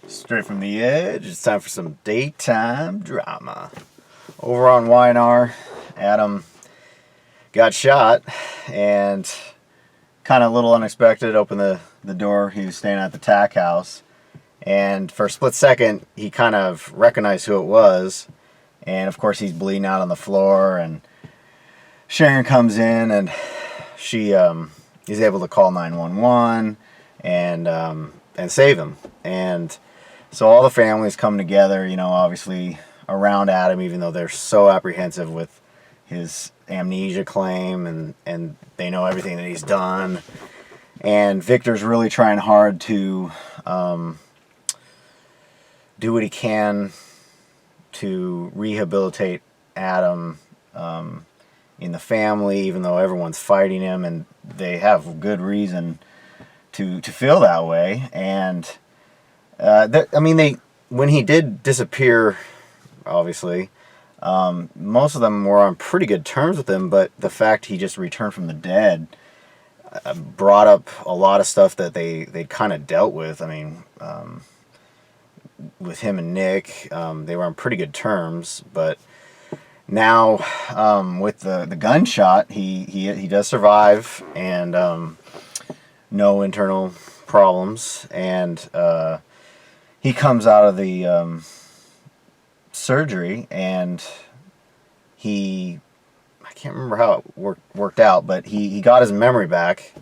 Straight from the edge, it's time for some daytime drama. Over on Y&R, Adam got shot, and kind of a little unexpected, opened the door. He was staying at the tack house, and for a split second, he kind of recognized who it was, and of course he's bleeding out on the floor, and Sharon comes in, and she is able to call 911 and save him. And so all the families come together, you know, obviously around Adam, even though they're so apprehensive with his amnesia claim, and they know everything that he's done. And Victor's really trying hard to do what he can to rehabilitate Adam in the family, even though everyone's fighting him, and they have good reason to feel that way. And when he did disappear, obviously, most of them were on pretty good terms with him, but the fact he just returned from the dead brought up a lot of stuff that they kind of dealt with. I mean, with him and Nick, they were on pretty good terms, but now with the gunshot, he does survive, and no internal problems, and he comes out of the surgery, and I can't remember how it worked out, but he got his memory back,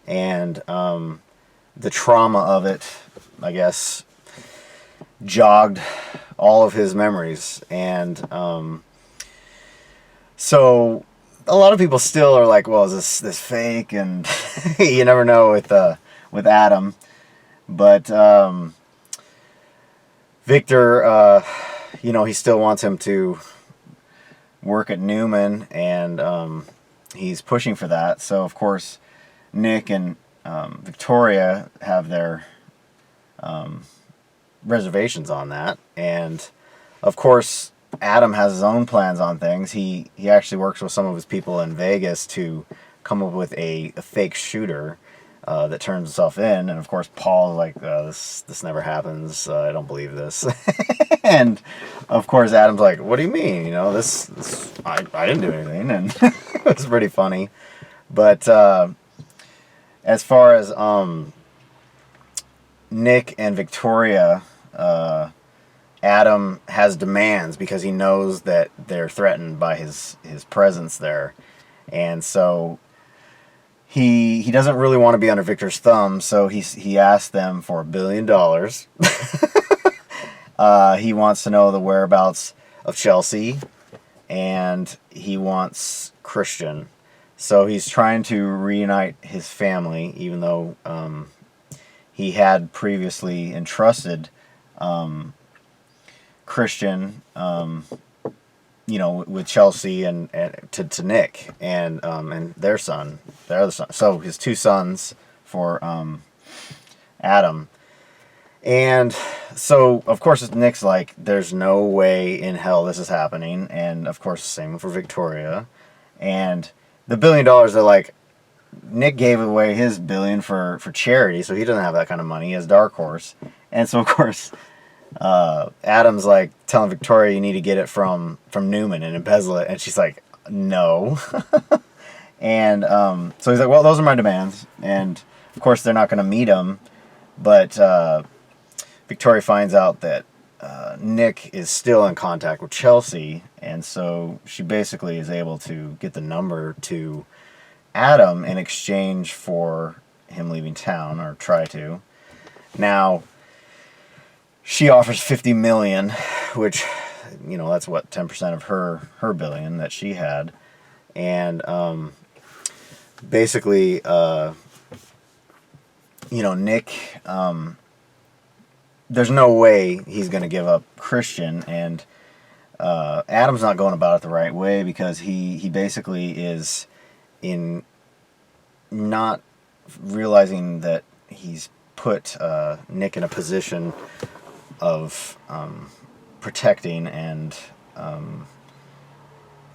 and the trauma of it, I guess, jogged all of his memories. And so a lot of people still are like, well, is this fake? And you never know with Adam. But Victor, he still wants him to work at Newman, and he's pushing for that. So, of course, Nick and Victoria have their reservations on that. And, of course, Adam has his own plans on things. He actually works with some of his people in Vegas to come up with a fake shooter that turns himself in, and of course Paul's like, this never happens. I don't believe this. And of course Adam's like, what do you mean? You know, this I didn't do anything, and it's pretty funny. But as far as Nick and Victoria, Adam has demands because he knows that they're threatened by his presence there, and so he doesn't really want to be under Victor's thumb, so he asked them for $1 billion. He wants to know the whereabouts of Chelsea, and he wants Christian. So he's trying to reunite his family, even though he had previously entrusted Christian, with Chelsea and to Nick and their other son. So his two sons for Adam. And so, of course, Nick's like, there's no way in hell this is happening. And, of course, same for Victoria. And the $1 billion, they're like, Nick gave away his $1 billion for charity, so he doesn't have that kind of money. He has Dark Horse. And so, of course, Adam's like telling Victoria, you need to get it from Newman and embezzle it, and she's like, no. And so he's like, well, those are my demands, and of course they're not going to meet him. But Victoria finds out that Nick is still in contact with Chelsea, and so she basically is able to get the number to Adam in exchange for him leaving town, or try to. Now, she offers $50 million, which, that's what, 10% of her $1 billion that she had. And basically, Nick, there's no way he's going to give up Christian, and Adam's not going about it the right way, because he basically is in not realizing that he's put Nick in a position of protecting, and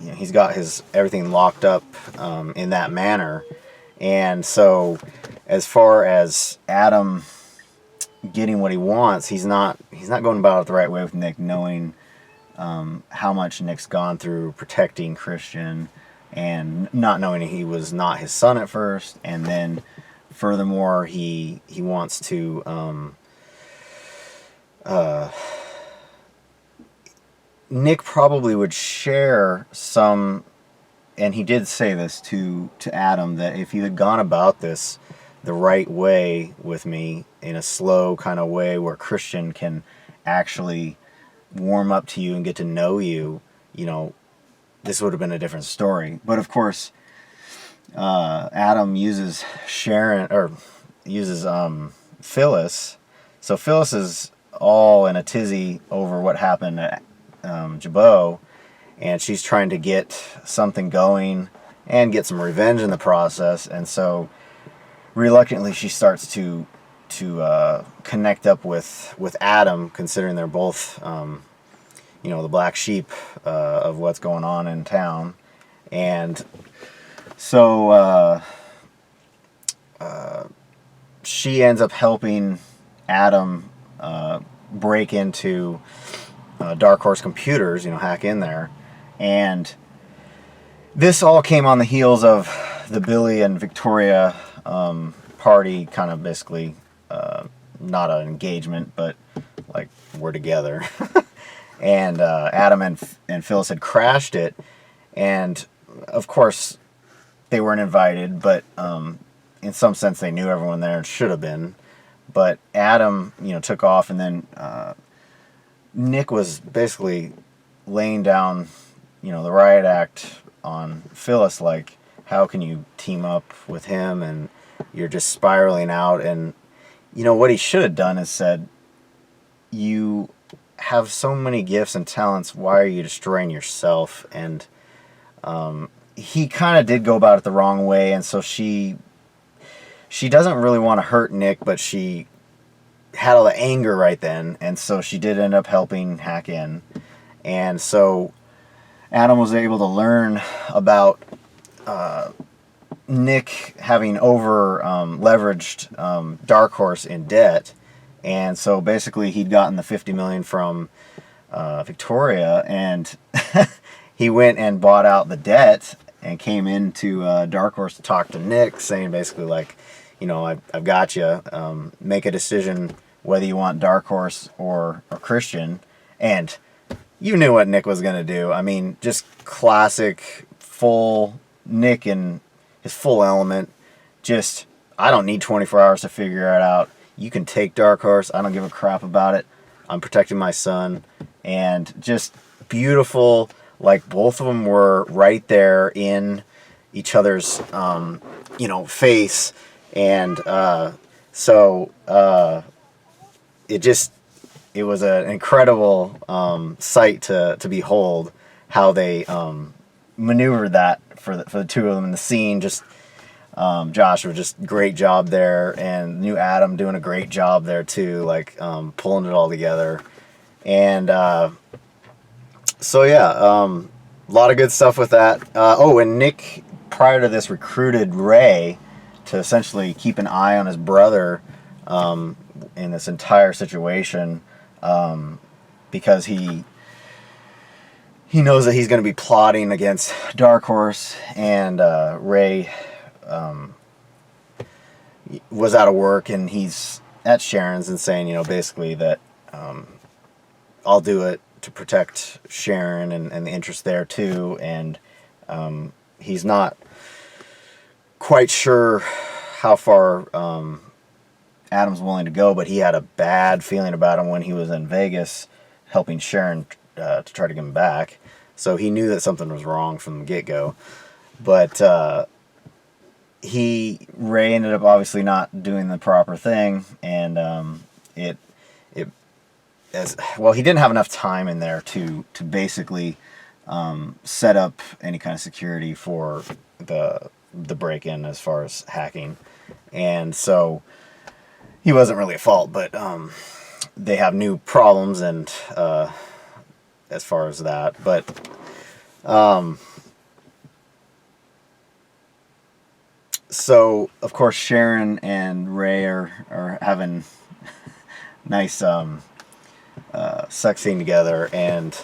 he's got everything locked up in that manner. And so as far as Adam getting what he wants, he's not going about it the right way with Nick, knowing how much Nick's gone through protecting Christian, and not knowing he was not his son at first, and then furthermore he wants to Nick probably would share some, and he did say this to Adam, that if you had gone about this the right way with me, in a slow kind of way where Christian can actually warm up to you and get to know you, you know, this would have been a different story. But of course, Adam uses Phyllis. So Phyllis is all in a tizzy over what happened at Jabot, and she's trying to get something going and get some revenge in the process. And so reluctantly she starts to connect up with Adam, considering they're both the black sheep of what's going on in town. And so she ends up helping Adam break into Dark Horse computers, hack in there. And this all came on the heels of the Billy and Victoria party, kind of basically not an engagement, but like we're together. And Adam and Phyllis had crashed it, and of course they weren't invited, but in some sense they knew everyone there and should have been. But Adam, took off, and then Nick was basically laying down, the riot act on Phyllis, like, how can you team up with him, and you're just spiraling out. And what he should have done is said, you have so many gifts and talents, why are you destroying yourself? And he kind of did go about it the wrong way, and so she doesn't really want to hurt Nick, but she had all the anger right then, and so she did end up helping hack in. And so Adam was able to learn about Nick having over leveraged Dark Horse in debt. And so basically he'd gotten the $50 million from Victoria, and he went and bought out the debt and came into Dark Horse to talk to Nick, saying basically like, I've got you. Make a decision whether you want Dark Horse or Christian. And you knew what Nick was going to do. I mean, just classic full Nick in his full element. Just, I don't need 24 hours to figure it out. You can take Dark Horse. I don't give a crap about it. I'm protecting my son. And just beautiful. Like, both of them were right there in each other's, face. And it was an incredible sight to behold, how they maneuvered that for the two of them in the scene. Just Josh was just great job there, and new Adam doing a great job there too, like pulling it all together. And a lot of good stuff with that. And Nick, prior to this, recruited Rey to essentially keep an eye on his brother in this entire situation, because he knows that he's going to be plotting against Dark Horse. And Rey was out of work, and he's at Sharon's and saying, basically that I'll do it to protect Sharon and the interest there too. And he's not quite sure how far Adam's willing to go, but he had a bad feeling about him when he was in Vegas helping Sharon to try to get him back. So he knew that something was wrong from the get-go. But Rey ended up obviously not doing the proper thing, and he didn't have enough time in there to basically set up any kind of security for the break-in as far as hacking. And so he wasn't really at fault, but they have new problems, and as far as that. But so of course Sharon and Rey are having nice sex scene together, and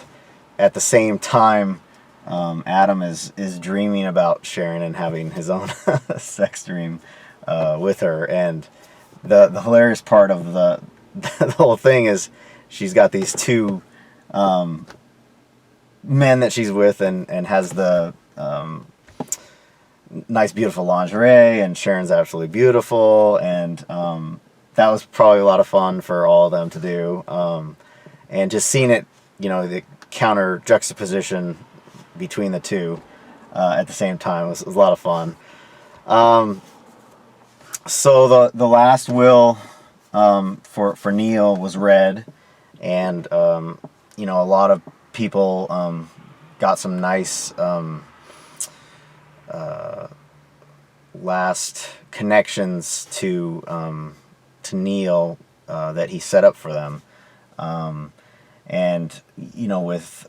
at the same time, Adam is dreaming about Sharon and having his own sex dream with her. And the hilarious part of the whole thing is she's got these two men that she's with, and has the nice beautiful lingerie, and Sharon's absolutely beautiful, and that was probably a lot of fun for all of them to do, and just seeing it, the counter juxtaposition between the two at the same time was a lot of fun. So the last will for Neil was read, and a lot of people got some nice last connections to Neil that he set up for them, and with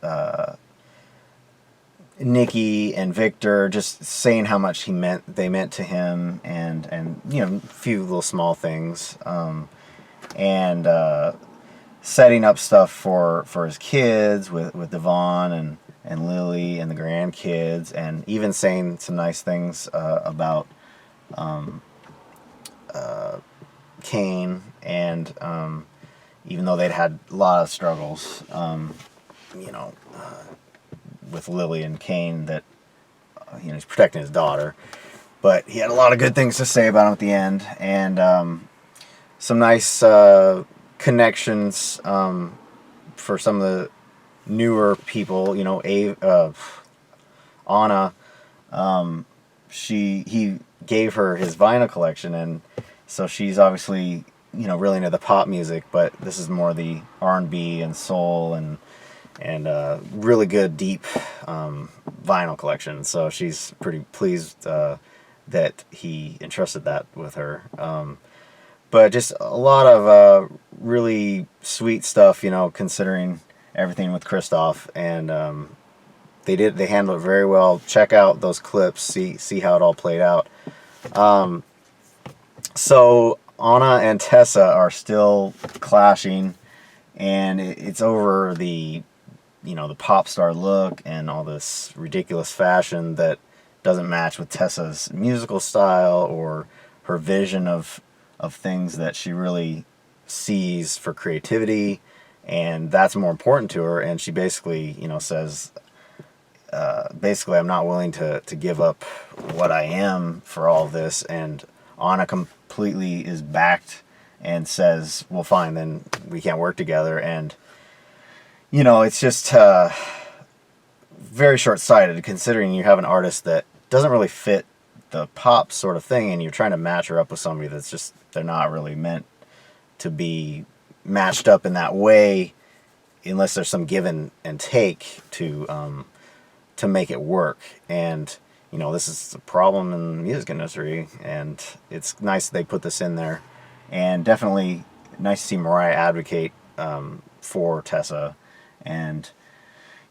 Nikki and Victor just saying how much they meant to him, and a few little small things, and setting up stuff for his kids with Devon and Lily and the grandkids, and even saying some nice things about Kane, and even though they'd had a lot of struggles, with Lily and Kane, that he's protecting his daughter, but he had a lot of good things to say about him at the end, and some nice connections for some of the newer people. Anna, he gave her his vinyl collection, and so she's obviously really into the pop music, but this is more the R&B and soul and really good deep vinyl collection. So she's pretty pleased that he entrusted that with her. But just a lot of really sweet stuff, considering everything with Kristoff, and they handled it very well. Check out those clips, see how it all played out. So Anna and Tessa are still clashing, and it's over the pop star look and all this ridiculous fashion that doesn't match with Tessa's musical style or her vision of things that she really sees for creativity, and that's more important to her. And she basically says, I'm not willing to give up what I am for all of this. And Anna completely is backed and says, well, fine, then we can't work together. And it's just very short-sighted, considering you have an artist that doesn't really fit the pop sort of thing, and you're trying to match her up with somebody that's just, they're not really meant to be matched up in that way, unless there's some give and take to make it work. And this is a problem in the music industry, and it's nice they put this in there, and definitely nice to see Mariah advocate for Tessa. And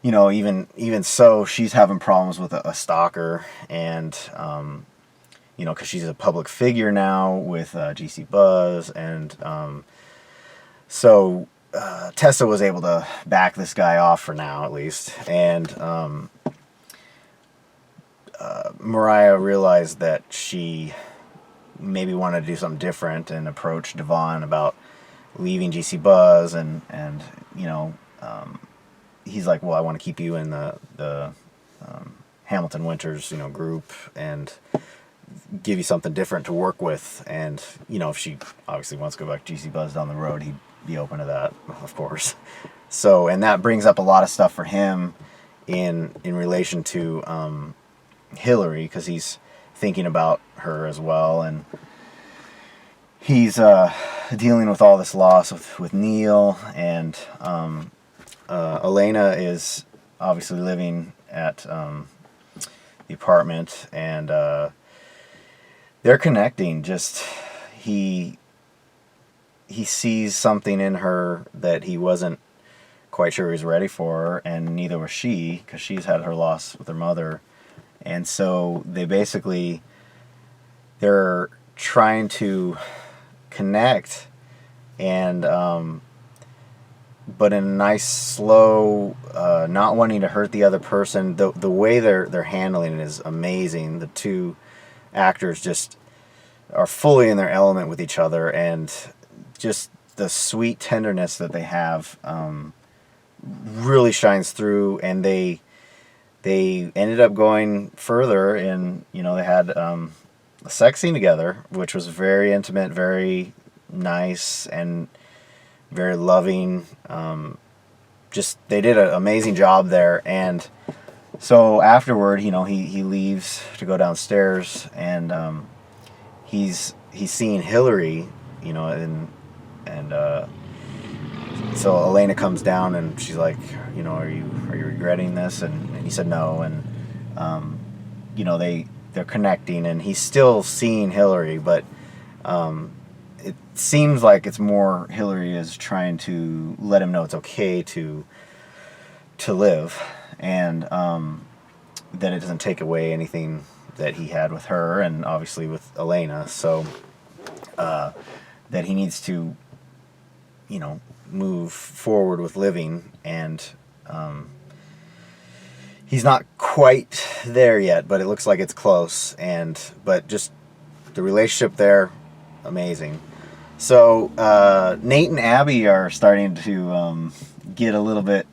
even so, she's having problems with a stalker, and because she's a public figure now with GC Buzz, and so Tessa was able to back this guy off for now, at least. And Mariah realized that she maybe wanted to do something different and approach Devon about leaving GC Buzz, and he's like, well, I want to keep you in the Hamilton Winters group, and give you something different to work with. And if she obviously wants to go back to GC Buzz down the road, he'd be open to that, of course. So, and that brings up a lot of stuff for him in relation to Hillary, because he's thinking about her as well, and he's dealing with all this loss with Neil, and Elena is obviously living at the apartment, and they're connecting. Just he sees something in her that he wasn't quite sure he was ready for, and neither was she, because she's had her loss with her mother. And so they're trying to connect and but in a nice, slow, not wanting to hurt the other person. The way they're handling it is amazing. The two actors just are fully in their element with each other, and just the sweet tenderness that they have really shines through. And they ended up going further, and they had a sex scene together, which was very intimate, very nice, and very loving. Just they did an amazing job there. And so afterward, he leaves to go downstairs, and he's seeing Hillary, and so Elena comes down, and she's like, are you regretting this? And he said no, and they're connecting, and he's still seeing Hillary, but it seems like it's more Hillary is trying to let him know it's okay to live, and that it doesn't take away anything that he had with her, and obviously with Elena. So that he needs to, move forward with living, and he's not quite there yet, but it looks like it's close. But just the relationship there, amazing. So Nate and Abby are starting to get a little bit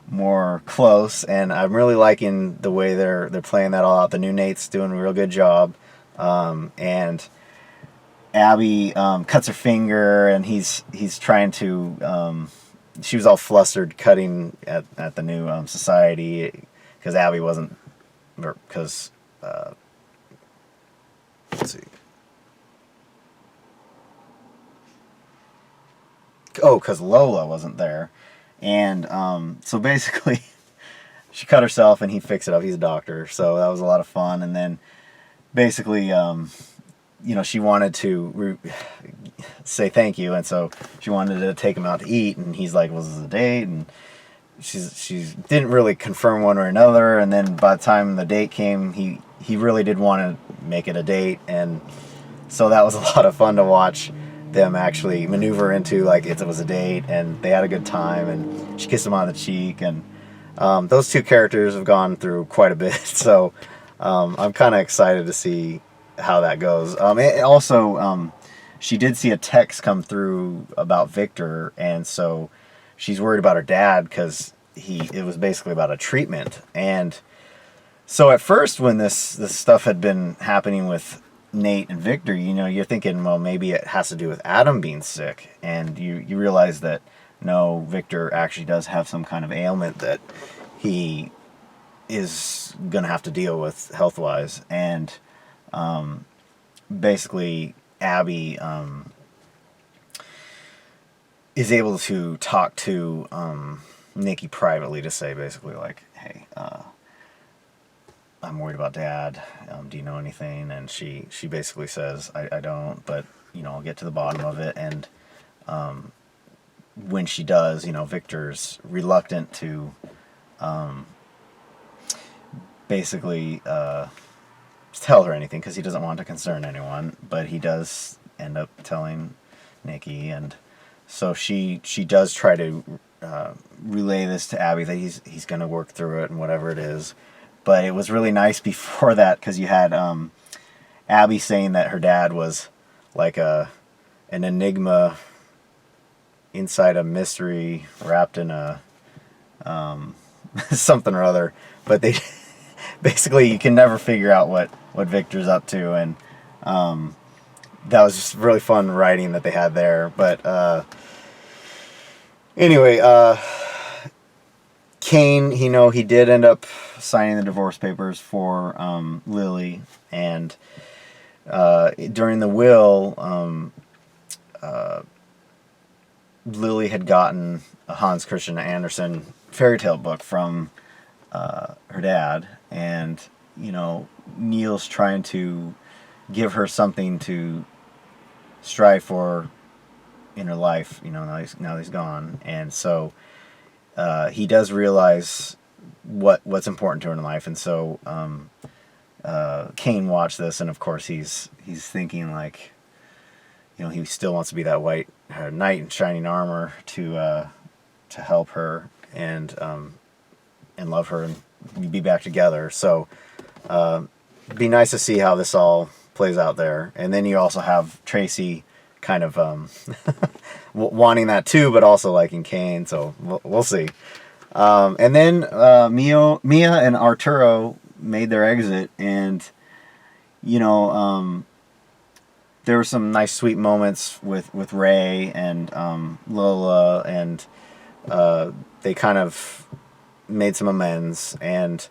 more close, and I'm really liking the way they're playing that all out. The new Nate's doing a real good job, and Abby cuts her finger, and he's trying to. She was all flustered cutting at the new society, because Abby wasn't, because let's see. Oh, because Lola wasn't there. And so basically, she cut herself, and he fixed it up. He's a doctor, so that was a lot of fun. And then basically, she wanted to say thank you, and so she wanted to take him out to eat. And he's like, "Was this a date?" And she didn't really confirm one or another. And then by the time the date came, he really did want to make it a date, and so that was a lot of fun to watch them actually maneuver into like it was a date, and they had a good time, and she kissed him on the cheek. And those two characters have gone through quite a bit, so I'm kind of excited to see how that goes. Also, she did see a text come through about Victor, and so she's worried about her dad, because it was basically about a treatment. And so at first, when this stuff had been happening with Nate and Victor, you're thinking, well, maybe it has to do with Adam being sick, and you realize that no, Victor actually does have some kind of ailment that he is gonna have to deal with health-wise. And basically Abby is able to talk to Nikki privately to say basically like, hey, I'm worried about Dad. Do you know anything? And she basically says, I don't, but I'll get to the bottom of it. And when she does, Victor's reluctant to basically tell her anything, because he doesn't want to concern anyone. But he does end up telling Nikki, and so she does try to relay this to Abby, that he's going to work through it and whatever it is. But it was really nice before that, because you had Abby saying that her dad was like an enigma inside a mystery wrapped in a something or other. But they basically, you can never figure out what Victor's up to, and that was just really fun writing that they had there. But anyway, Kane, he did end up signing the divorce papers for Lily, and during the will, Lily had gotten a Hans Christian Andersen fairy tale book from her dad, and Neil's trying to give her something to strive for in her life. Now he's gone, and so he does realize what's important to her in life. And so Kane watched this, and of course he's thinking like, he still wants to be that white her knight in shining armor to help her and love her and be back together. So be nice to see how this all plays out there. And then you also have Tracy kind of wanting that too, but also liking Kane. So we'll see. And then Mia and Arturo made their exit, and there were some nice sweet moments with Rey and Lola, and they kind of made some amends, and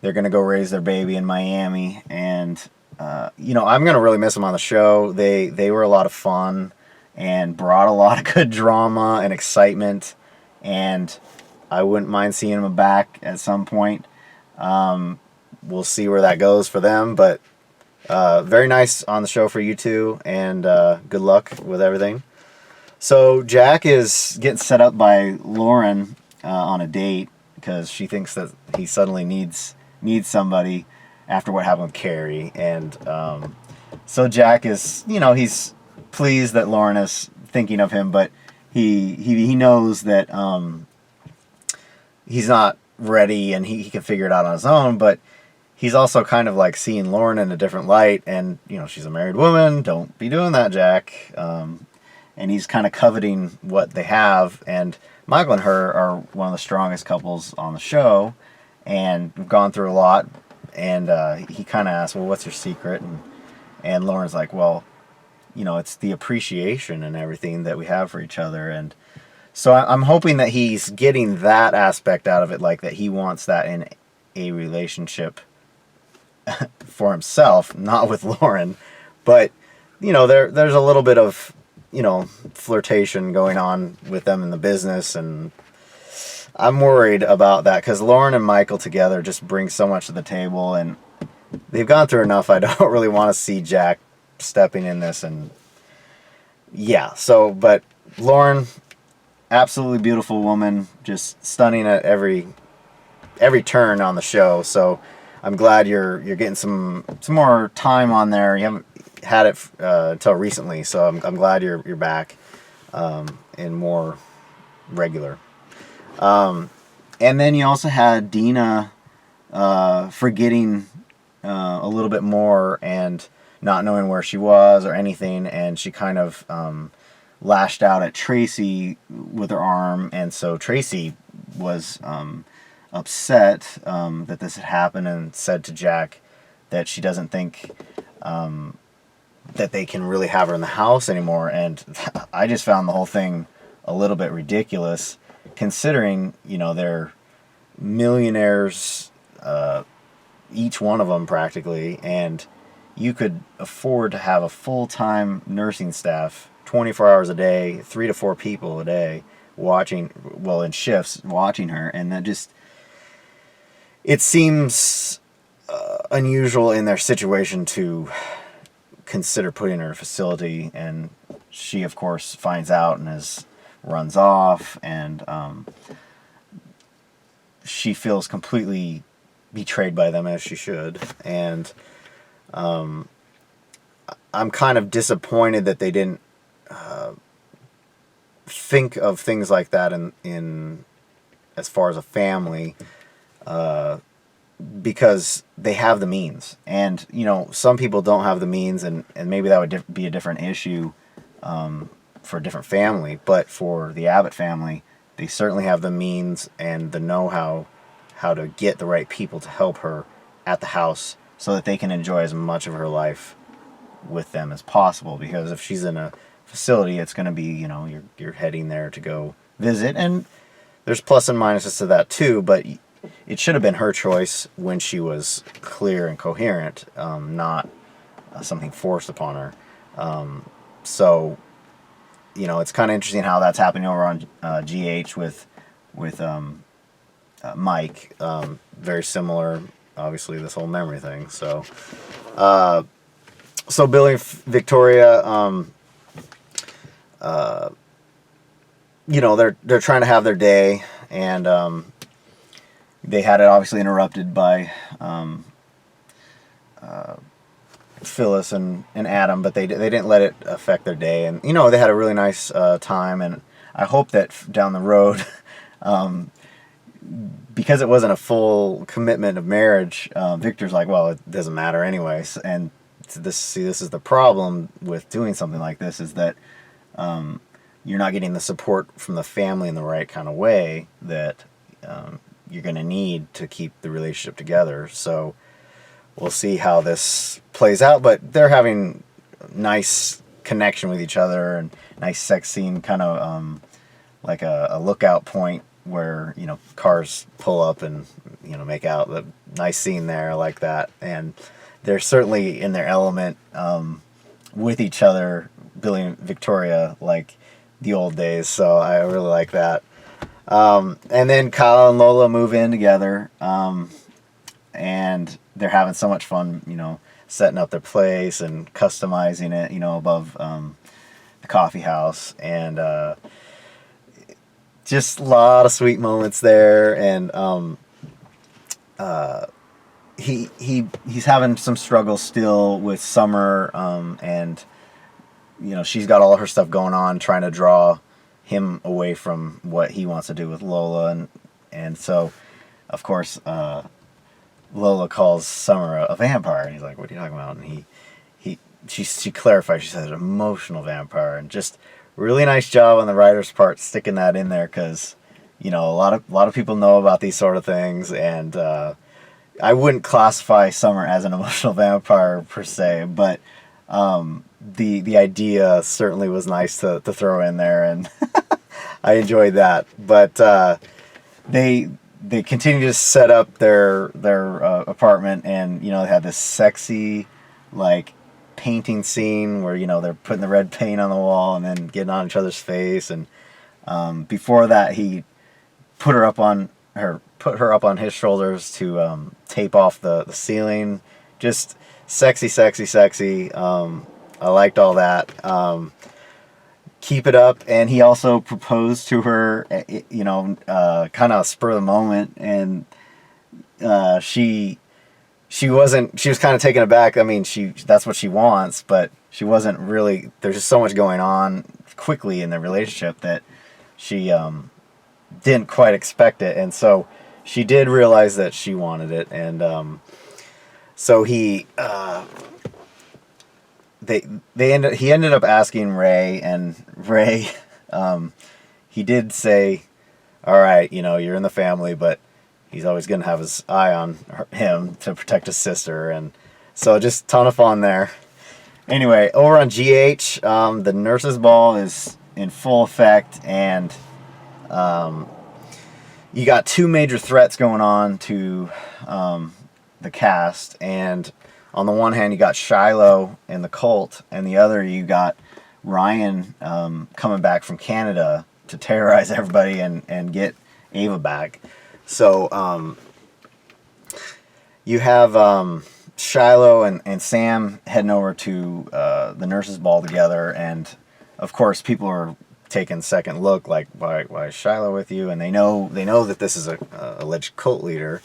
they're going to go raise their baby in Miami. And I'm going to really miss them on the show. They were a lot of fun and brought a lot of good drama and excitement, and I wouldn't mind seeing them back at some point. We'll see where that goes for them, but very nice on the show for you two, and good luck with everything. So Jack is getting set up by Lauren on a date because she thinks that he suddenly needs somebody after what happened with Carrie, and so Jack is, he's pleased that Lauren is thinking of him, but he knows that he's not ready and he can figure it out on his own, but he's also kind of like seeing Lauren in a different light, and she's a married woman. Don't be doing that, Jack. And he's kind of coveting what they have. And Michael and her are one of the strongest couples on the show, and we've gone through a lot. And he kind of asks, "Well, what's your secret?" And Lauren's like, "Well, it's the appreciation and everything that we have for each other." And so I'm hoping that he's getting that aspect out of it, like that he wants that in a relationship for himself, not with Lauren. But there's a little bit of flirtation going on with them in the business, and I'm worried about that because Lauren and Michael together just bring so much to the table, and they've gone through enough. I don't really want to see Jack stepping in this. And yeah, so, but Lauren, absolutely beautiful woman, just stunning at every turn on the show. So I'm glad you're getting some more time on there. You haven't had it until recently, so I'm glad you're back and more regular. And then you also had Dina forgetting a little bit more and not knowing where she was or anything, and she kind of lashed out at Tracy with her arm, and so Tracy was upset that this had happened and said to Jack that she doesn't think that they can really have her in the house anymore. And I just found the whole thing a little bit ridiculous, considering they're millionaires, each one of them practically, and you could afford to have a full-time nursing staff 24 hours a day, 3 to 4 people a day in shifts watching her. And that just, it seems unusual in their situation to consider putting her in a facility. And she, of course, finds out and runs off, and she feels completely betrayed by them, as she should. And I'm kind of disappointed that they didn't think of things like that in as far as a family, because they have the means. And some people don't have the means, and maybe that would be a different issue for a different family. But for the Abbott family, they certainly have the means and the know-how to get the right people to help her at the house so that they can enjoy as much of her life with them as possible. Because if she's in a facility, it's going to be, you're heading there to go visit, and there's plus and minuses to that too, but it should have been her choice when she was clear and coherent, not something forced upon her. So it's kind of interesting how that's happening over on GH with Mike. Very similar, obviously, this whole memory thing. So Billy and Victoria, they're trying to have their day, and they had it obviously interrupted by Phyllis and Adam, but they didn't let it affect their day. And, you know, they had a really nice time. And I hope that down the road, because it wasn't a full commitment of marriage, Victor's like, well, it doesn't matter anyways. And this is the problem with doing something like this, is that you're not getting the support from the family in the right kind of way that you're going to need to keep the relationship together. So we'll see how this plays out, but they're having nice connection with each other, and nice sex scene, kind of like a lookout point where, you know, cars pull up and, you know, make out. The nice scene there, like that. And they're certainly in their element with each other, Billy and Victoria, like the old days. So I really like that. And then Kyle and Lola move in together, and they're having so much fun, you know, setting up their place and customizing it, you know, above the coffee house. And just a lot of sweet moments there. And he's having some struggles still with Summer, and, you know, she's got all her stuff going on, trying to draw him away from what he wants to do with Lola. And so, of course, Lola calls Summer a vampire, and he's like, what are you talking about? And she clarifies, she says emotional vampire, and just really nice job on the writer's part sticking that in there, because, you know, a lot of people know about these sort of things, and I wouldn't classify Summer as an emotional vampire per se, but the idea certainly was nice to throw in there, and I enjoyed that. But they continue to set up their apartment, and, you know, they have this sexy, like, painting scene where, you know, they're putting the red paint on the wall and then getting on each other's face. And before that, he put her up on his shoulders to tape off the ceiling. Just sexy. I liked all that. Keep it up. And he also proposed to her, you know, kind of spur of the moment, and she was kind of taken aback. I mean, that's what she wants, but she wasn't really. There's just so much going on quickly in the relationship that she didn't quite expect it, and so she did realize that she wanted it. And so he ended up asking Rey, and Rey, he did say, all right, you know, you're in the family, but he's always going to have his eye on him to protect his sister. And so just ton of fun there. Anyway, over on GH, the nurses' ball is in full effect, and you got two major threats going on to the cast. And on the one hand, you got Shiloh and the cult, and the other, you got Ryan coming back from Canada to terrorize everybody and get Ava back. So you have Shiloh and Sam heading over to the nurses' ball together, and of course people are taking second look, like, why is Shiloh with you? And they know that this is a alleged cult leader,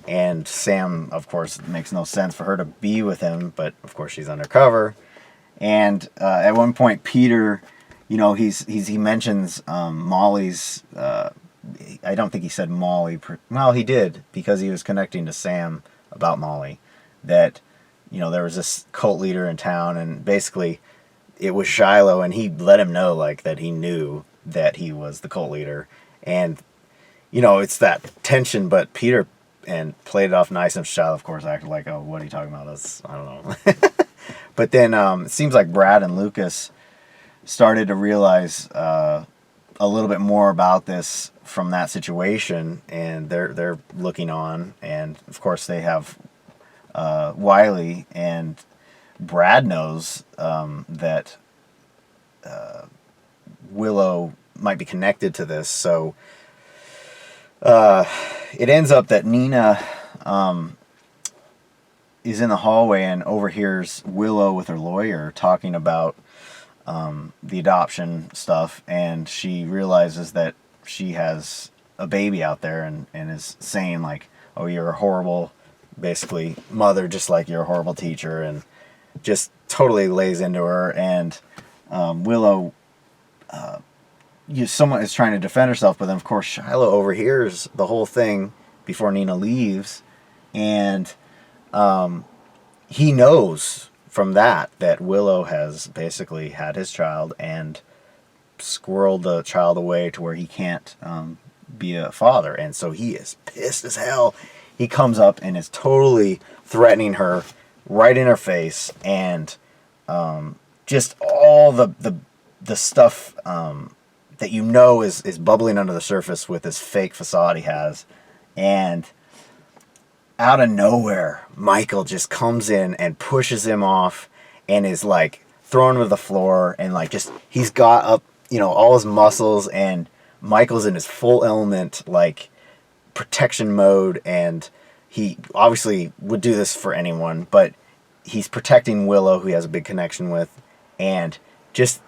and Sam, of course, it makes no sense for her to be with him, but of course she's undercover. And at one point, Peter, you know, he mentions Molly's. I don't think he said Molly. Well, he did, because he was connecting to Sam about Molly. That, you know, there was this cult leader in town, and basically it was Shiloh, and he let him know, like, that he knew that he was the cult leader. And, you know, it's that tension, but Peter played it off nice, and Shiloh, of course, acted like, oh, what are you talking about? I don't know. But then it seems like Brad and Lucas started to realize a little bit more about this from that situation, and they're looking on, and of course they have Wiley, and Brad knows that Willow might be connected to this. So it ends up that Nina is in the hallway and overhears Willow with her lawyer talking about the adoption stuff, and she realizes that she has a baby out there, and is saying, like, oh, you're a horrible, basically, mother, just like you're a horrible teacher. And just totally lays into her, and Willow, someone is trying to defend herself, but then of course Shiloh overhears the whole thing before Nina leaves, and he knows from that Willow has basically had his child and squirreled the child away to where he can't be a father, and so he is pissed as hell. He comes up and is totally threatening her right in her face, and just all the stuff that is bubbling under the surface with this fake facade he has. And out of nowhere, Michael just comes in and pushes him off and is like throwing him to the floor, and like just he's got up, all his muscles, and Michael's in his full element, like protection mode, and he obviously would do this for anyone, but he's protecting Willow, who he has a big connection with, and just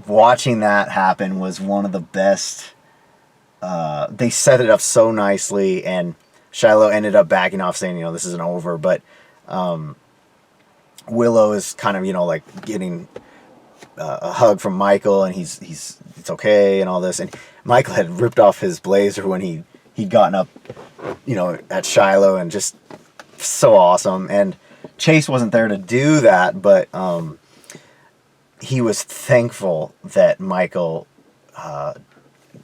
watching that happen was one of the best. They set it up so nicely, and Shiloh ended up backing off, saying, this isn't over, but Willow is kind of, like getting a hug from Michael, and it's okay and all this, and Michael had ripped off his blazer when he'd gotten up, at Shiloh, and just so awesome. And Chase wasn't there to do that, but he was thankful that Michael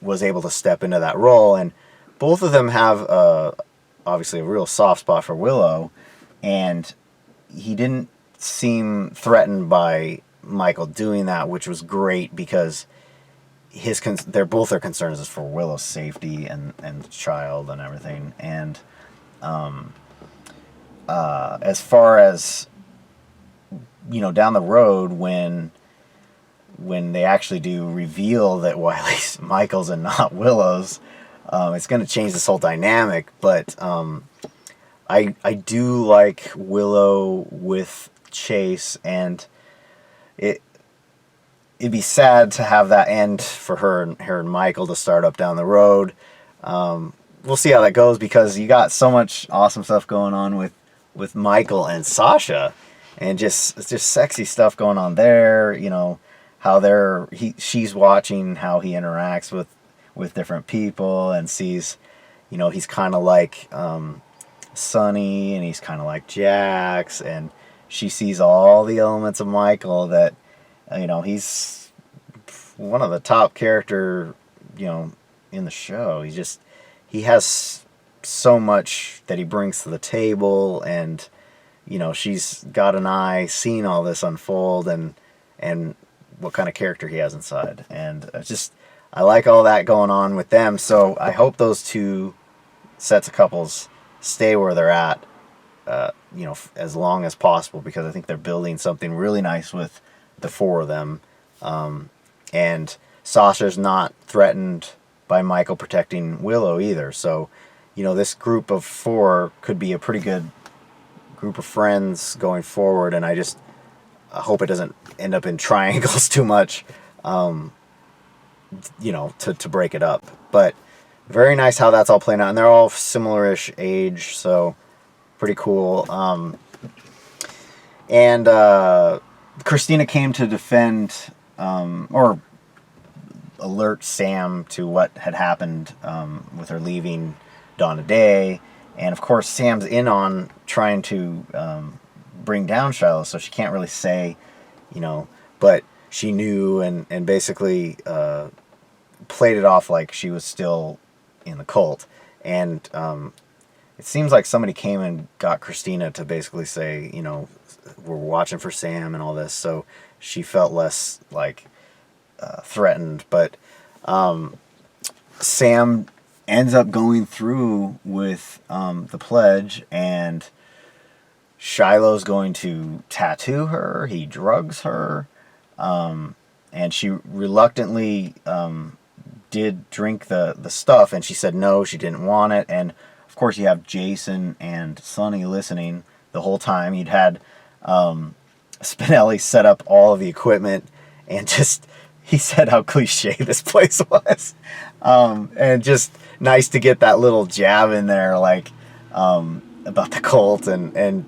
was able to step into that role, and both of them have obviously a real soft spot for Willow, and he didn't seem threatened by Michael doing that, which was great, because their concerns is for Willow's safety and the child and everything. And as far as down the road, when they actually do reveal that Wiley's Michael's and not Willow's, it's going to change this whole dynamic. But I do like Willow with Chase, and it'd be sad to have that end for her and Michael to start up down the road. We'll see how that goes, because you got so much awesome stuff going on with Michael and Sasha, and it's just sexy stuff going on there. How she's watching how he interacts with different people, and sees, he's kind of like Sonny, and he's kind of like Jax, and she sees all the elements of Michael that, he's one of the top character, in the show. He has so much that he brings to the table, and, she's got an eye seeing all this unfold, and what kind of character he has inside. And I like all that going on with them. So I hope those two sets of couples stay where they're at, as long as possible, because I think they're building something really nice with the four of them. And Sasha's not threatened by Michael protecting Willow either. So, this group of four could be a pretty good group of friends going forward, and I hope it doesn't end up in triangles too much, to break it up. But very nice how that's all playing out, and they're all similar-ish age, so pretty cool. And Christina came to defend, or alert Sam to what had happened with her leaving Dawn of Day. And of course, Sam's in on trying to bring down Shiloh, so she can't really say, but she knew, and basically played it off like she was still in the cult. And it seems like somebody came and got Christina to basically say, we're watching for Sam and all this, so she felt less like threatened. But Sam ends up going through with the pledge, and Shiloh's going to tattoo her. He drugs her, and she reluctantly did drink the stuff, and she said no, she didn't want it. And of course you have Jason and Sonny listening the whole time. He'd had Spinelli set up all of the equipment, and he said how cliche this place was, and just nice to get that little jab in there, like about the cult, and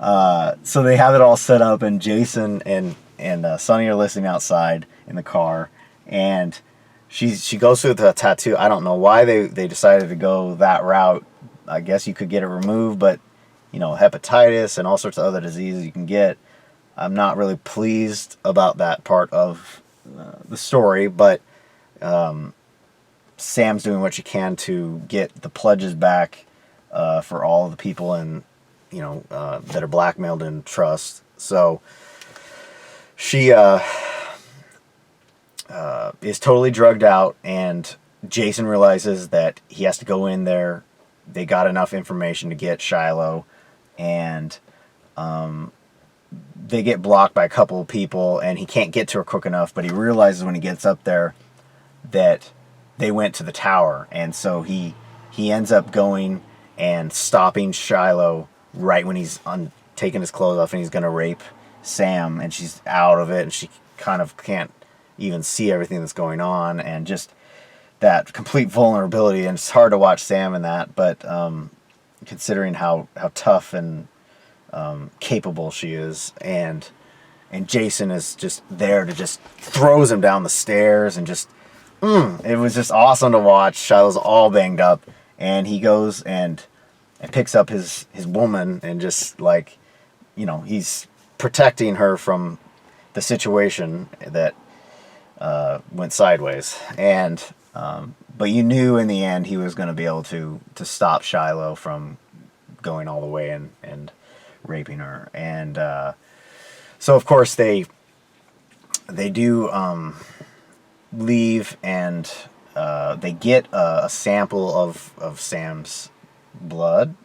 So they have it all set up, and Jason and Sonny are listening outside in the car, and she goes through the tattoo. I don't know why they decided to go that route. I guess you could get it removed, but hepatitis and all sorts of other diseases you can get. I'm not really pleased about that part of the story, but Sam's doing what she can to get the pledges back for all of the people that are blackmailed in trust. So she is totally drugged out, and Jason realizes that he has to go in there. They got enough information to get Shiloh, and they get blocked by a couple of people, and he can't get to her quick enough, but he realizes when he gets up there that they went to the tower, and so he ends up going and stopping Shiloh right when he's taking his clothes off and he's going to rape Sam, and she's out of it, and she kind of can't even see everything that's going on, and just that complete vulnerability. And it's hard to watch Sam in that, but considering how tough and capable she is, and Jason is just there to just throws him down the stairs, and just it was just awesome to watch. Shiloh's all banged up, and he goes and picks up his woman, and just he's protecting her from the situation that went sideways. And but you knew in the end he was going to be able to stop Shiloh from going all the way and raping her. And so of course they do leave, and they get a sample of Sam's blood.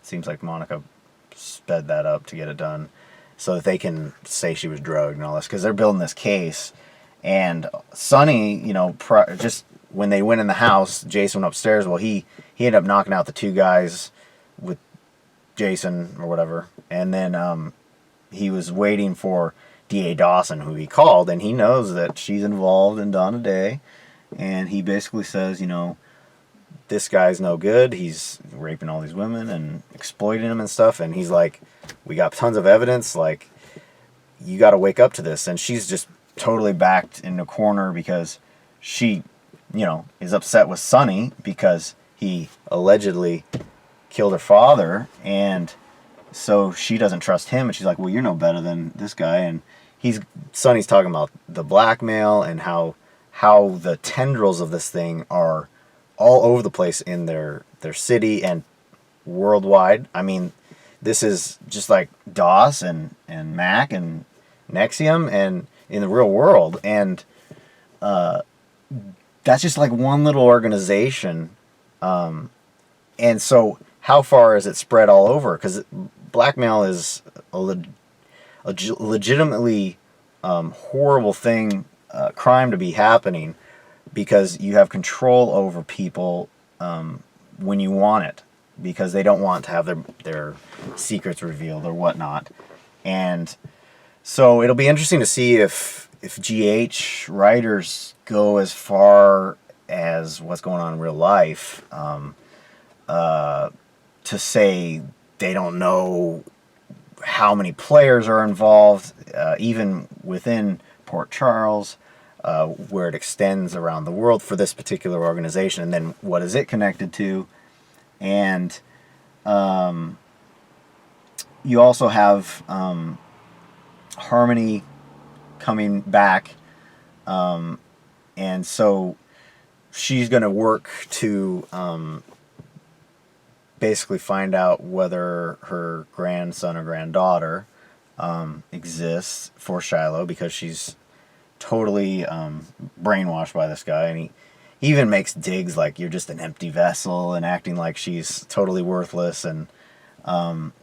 Seems like Monica sped that up to get it done so that they can say she was drugged and all this, because they're building this case. And Sonny, just when they went in the house, Jason went upstairs. Well, he ended up knocking out the two guys with Jason or whatever, and then he was waiting for D.A. Dawson, who he called, and he knows that she's involved in Donna Day, and he basically says, this guy's no good. He's raping all these women and exploiting them and stuff, and he's like, we got tons of evidence, you got to wake up to this. And she's just totally backed in the corner because she, is upset with Sonny because he allegedly killed her father, and so she doesn't trust him, and she's like, well, you're no better than this guy. And Sonny's talking about the blackmail and how the tendrils of this thing are all over the place in their city and worldwide. I mean, this is just like DOS and Mac and Nexium and in the real world, and that's just like one little organization. And so how far is it spread all over? Because blackmail is a legitimately horrible thing, crime to be happening, because you have control over people when you want it, because they don't want to have their secrets revealed or whatnot. And so it'll be interesting to see if GH writers go as far as what's going on in real life, to say they don't know how many players are involved, even within Port Charles, where it extends around the world for this particular organization, and then what is it connected to. And you also have Harmony coming back, and so she's going to work to basically find out whether her grandson or granddaughter exists for Shiloh, because she's totally brainwashed by this guy, and he even makes digs like you're just an empty vessel and acting like she's totally worthless. And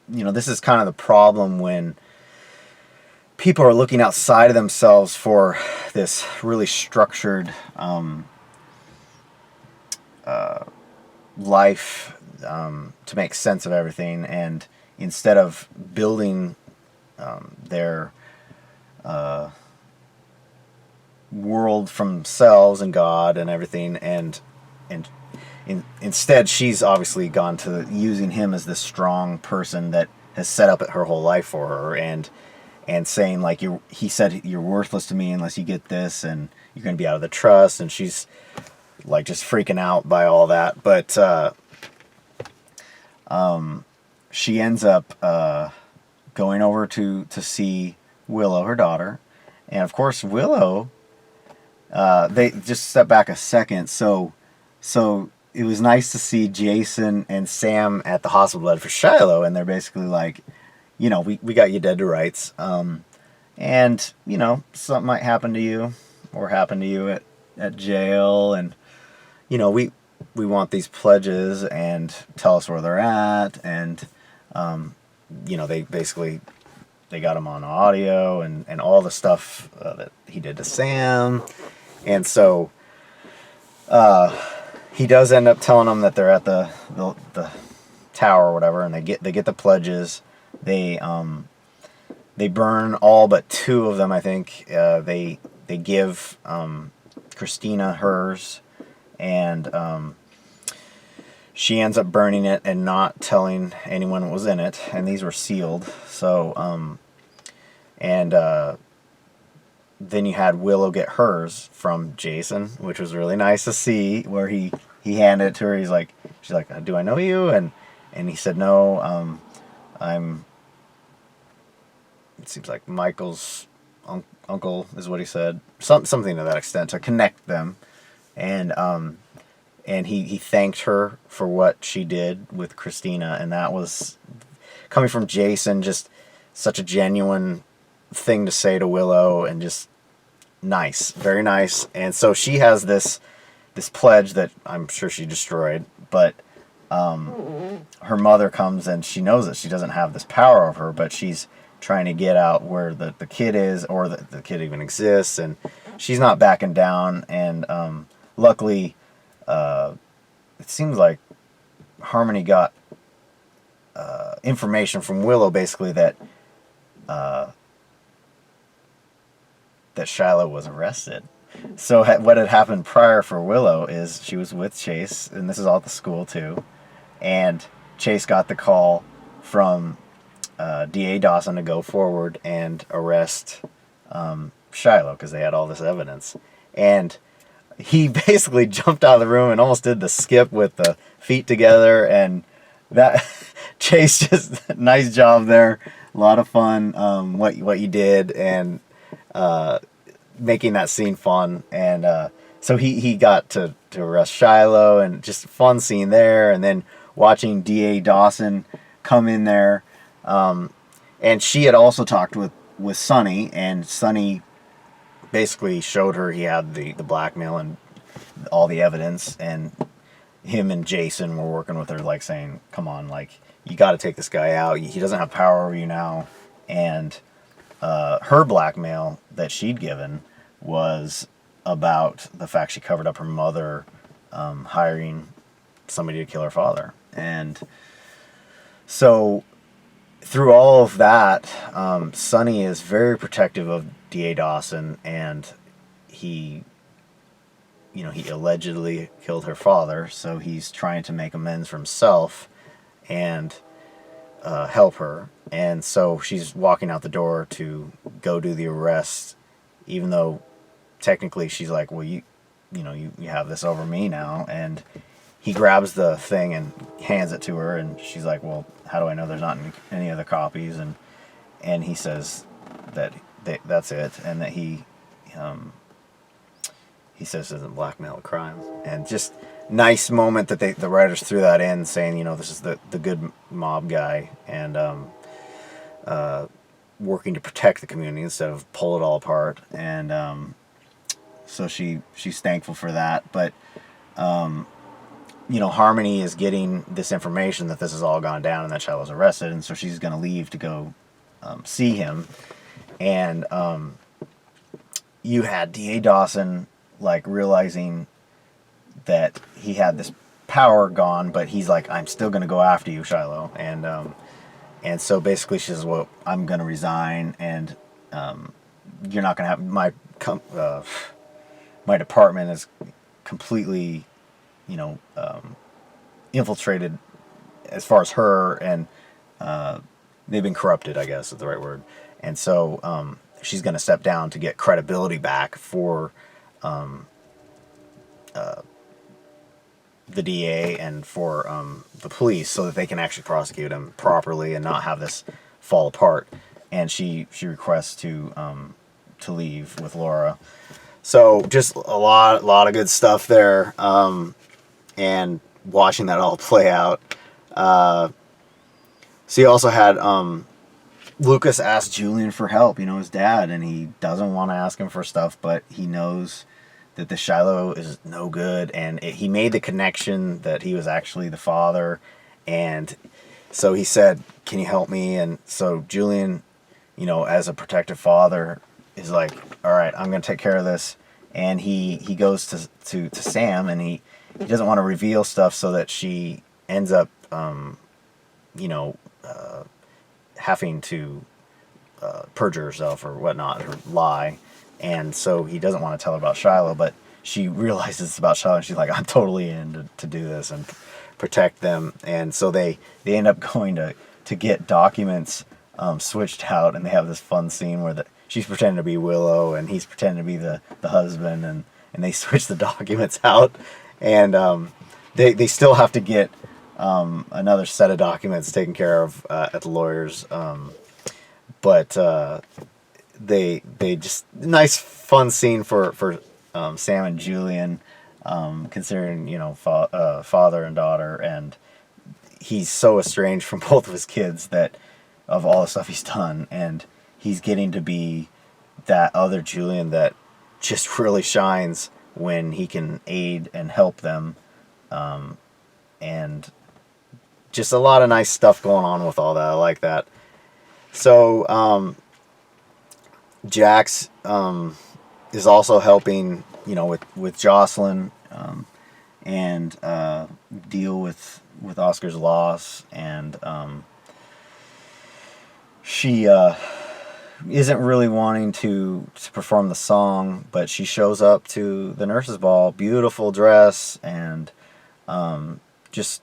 this is kind of the problem when people are looking outside of themselves for this really structured life to make sense of everything, and instead of building their world from themselves and God and everything, and instead she's obviously gone to using him as this strong person that has set up her whole life for her, and saying like he said you're worthless to me unless you get this, and you're going to be out of the trust, and she's like just freaking out by all that. But she ends up going over to see Willow, her daughter, and of course Willow. They just step back a second. So it was nice to see Jason and Sam at the hospital bed for Shiloh, and they're basically like, you know, we got you dead to rights. And, you know, something might happen to you or happen to you at jail. And, you know, we want these pledges and tell us where they're at. And, you know, they got him on audio and all the stuff that he did to Sam. And so he does end up telling them that they're at the tower or whatever, and they get the pledges. They burn all but 2 of them, I think. They give Christina hers, and she ends up burning it and not telling anyone what was in it, and these were sealed. So then you had Willow get hers from Jason, which was really nice to see, where he handed it to her. She's like, do I know you? And he said, no, I'm, it seems like Michael's uncle is what he said. Something to that extent, to connect them. And he thanked her for what she did with Christina, and that was, coming from Jason, just such a genuine thing to say to Willow, and just nice, very nice. And so she has this pledge that I'm sure she destroyed, but her mother comes, and she knows that she doesn't have this power over her, but she's trying to get out where the kid is, or the kid even exists, and she's not backing down. And luckily it seems like Harmony got information from Willow, basically, that Shiloh was arrested. So what had happened prior for Willow is she was with Chase, and this is all at the school too, and Chase got the call from DA Dawson to go forward and arrest Shiloh, because they had all this evidence. And he basically jumped out of the room and almost did the skip with the feet together, and that Chase, just nice job there, a lot of fun, what you did, and making that scene fun. And so he got to arrest Shiloh, and just a fun scene there. And then watching DA Dawson come in there, and she had also talked with Sonny, and Sonny basically showed her he had the blackmail and all the evidence, and him and Jason were working with her, like saying, come on, like, you got to take this guy out, he doesn't have power over you now. And her blackmail that she'd given was about the fact she covered up her mother hiring somebody to kill her father. And so through all of that, Sonny is very protective of D.A. Dawson, and he allegedly killed her father, so he's trying to make amends for himself and help her. And so she's walking out the door to go do the arrest, even though technically she's like, well, you have this over me now. And he grabs the thing and hands it to her, and she's like, well, how do I know there's not any other copies? And he says that that's it, and that he says isn't blackmail a crime. And just nice moment that the writers threw that in, saying, this is the good mob guy, and working to protect the community instead of pull it all apart. And so she's thankful for that. But Harmony is getting this information that this has all gone down and that Shiloh's arrested, and so she's going to leave to go see him. And you had D.A. Dawson realizing that he had this power gone, but he's like, I'm still going to go after you, Shiloh. And so basically she says, well, I'm going to resign, and you're not going to have my department is completely, infiltrated as far as her, and they've been corrupted, I guess is the right word. And so she's going to step down to get credibility back for the DA and for the police, so that they can actually prosecute him properly and not have this fall apart. And she requests to leave with Laura. So just a lot of good stuff there, and watching that all play out. So you also had Lucas ask Julian for help, his dad, and he doesn't want to ask him for stuff, but he knows that the Shiloh is no good, and he made the connection that he was actually the father, and so he said, "Can you help me?" And so Julian, as a protective father, is like, "All right, I'm going to take care of this," and he goes to Sam, and he doesn't want to reveal stuff so that she ends up, having to perjure herself or whatnot, or lie. And so he doesn't want to tell her about Shiloh, but she realizes it's about Shiloh, and she's like, I'm totally in to do this and protect them. And so they end up going to get documents switched out, and they have this fun scene where she's pretending to be Willow, and he's pretending to be the husband, and they switch the documents out. And they still have to get another set of documents taken care of at the lawyers. But they just nice fun scene for Sam and Julian, considering father and daughter, and he's so estranged from both of his kids that of all the stuff he's done, and he's getting to be that other Julian that just really shines when he can aid and help them, and just a lot of nice stuff going on with all that. I like that. So Jax is also helping, with Josslyn, and deal with Oscar's loss, and she isn't really wanting to perform the song, but she shows up to the nurses' ball, beautiful dress, and just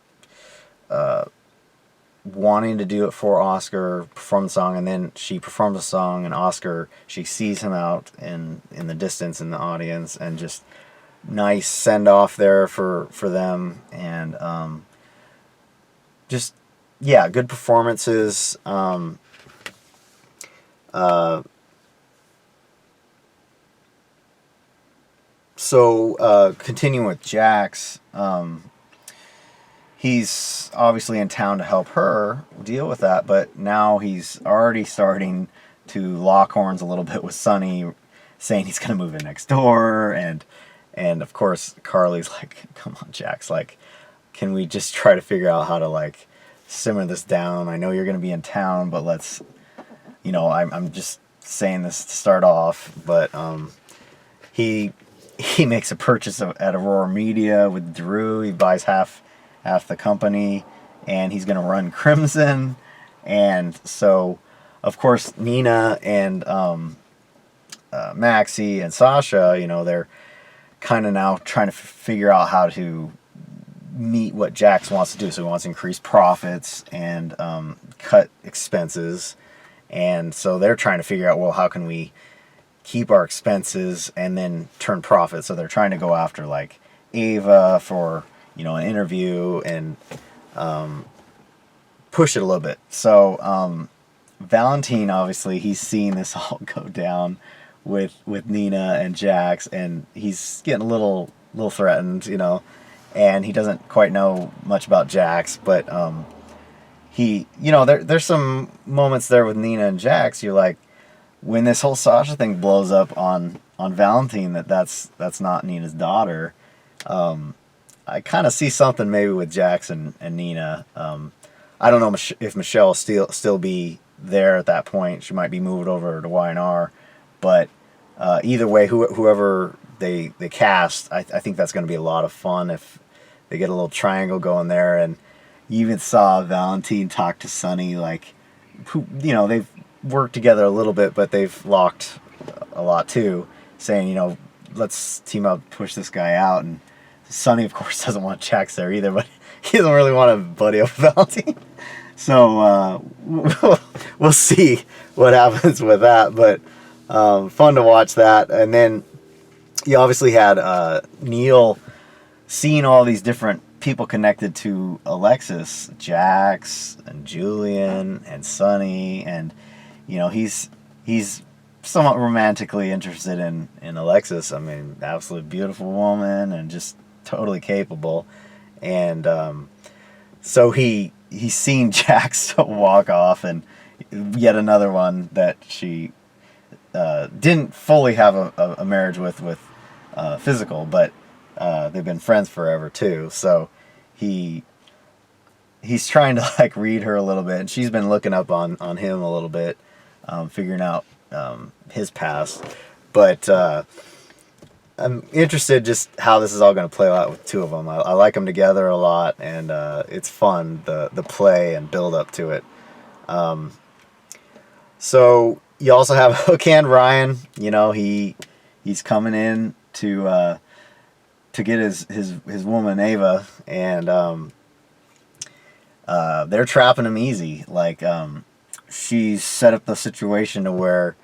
wanting to do it for Oscar, perform the song, and then she performs the song, and Oscar, she sees him out in the distance in the audience, and just nice send off there for them, and just good performances. So continuing with Jax, he's obviously in town to help her deal with that, but now he's already starting to lock horns a little bit with Sonny, saying he's going to move in next door, and of course Carly's like, come on, Jax, like, can we just try to figure out how to, like, simmer this down? I know you're going to be in town, but let's, I'm just saying this to start off, but he makes a purchase at Aurora Media with Drew. He buys half the company, and he's going to run Crimson. And so, of course, Nina and Maxie and Sasha, they're kind of now trying to figure out how to meet what Jax wants to do. So he wants to increase profits and cut expenses. And so they're trying to figure out, well, how can we keep our expenses and then turn profit? So they're trying to go after, like, Ava for, an interview, and push it a little bit. So Valentin, obviously, he's seeing this all go down with Nina and Jax, and he's getting a little threatened, and he doesn't quite know much about Jax, but he, there's some moments there with Nina and Jax, you're like, when this whole Sasha thing blows up on Valentin, that's not Nina's daughter, I kind of see something maybe with Jax and Nina. I don't know if Michelle will still be there at that point. She might be moved over to Y&R, but either way, whoever they cast, I think that's going to be a lot of fun if they get a little triangle going there. And you even saw Valentin talk to Sonny, like, they've worked together a little bit, but they've locked a lot too, saying, let's team up, push this guy out. And Sonny, of course, doesn't want Jax there either, but he doesn't really want to buddy up with Valentin. So we'll see what happens with that. But fun to watch that. And then you obviously had Neil seeing all these different people connected to Alexis, Jax and Julian and Sonny, and he's somewhat romantically interested in Alexis. I mean, absolutely beautiful woman and just totally capable. And so he's seen Jax walk off, and yet another one that she didn't fully have a marriage with physical, but they've been friends forever too. So he's trying to like read her a little bit, and she's been looking up on him a little bit, figuring out his past. But I'm interested just how this is all going to play out with two of them. I like them together a lot, and it's fun, the play and build up to it. So you also have Hookhan Ryan. He's coming in to get his woman Ava, and they're trapping him easy. Like she's set up the situation to where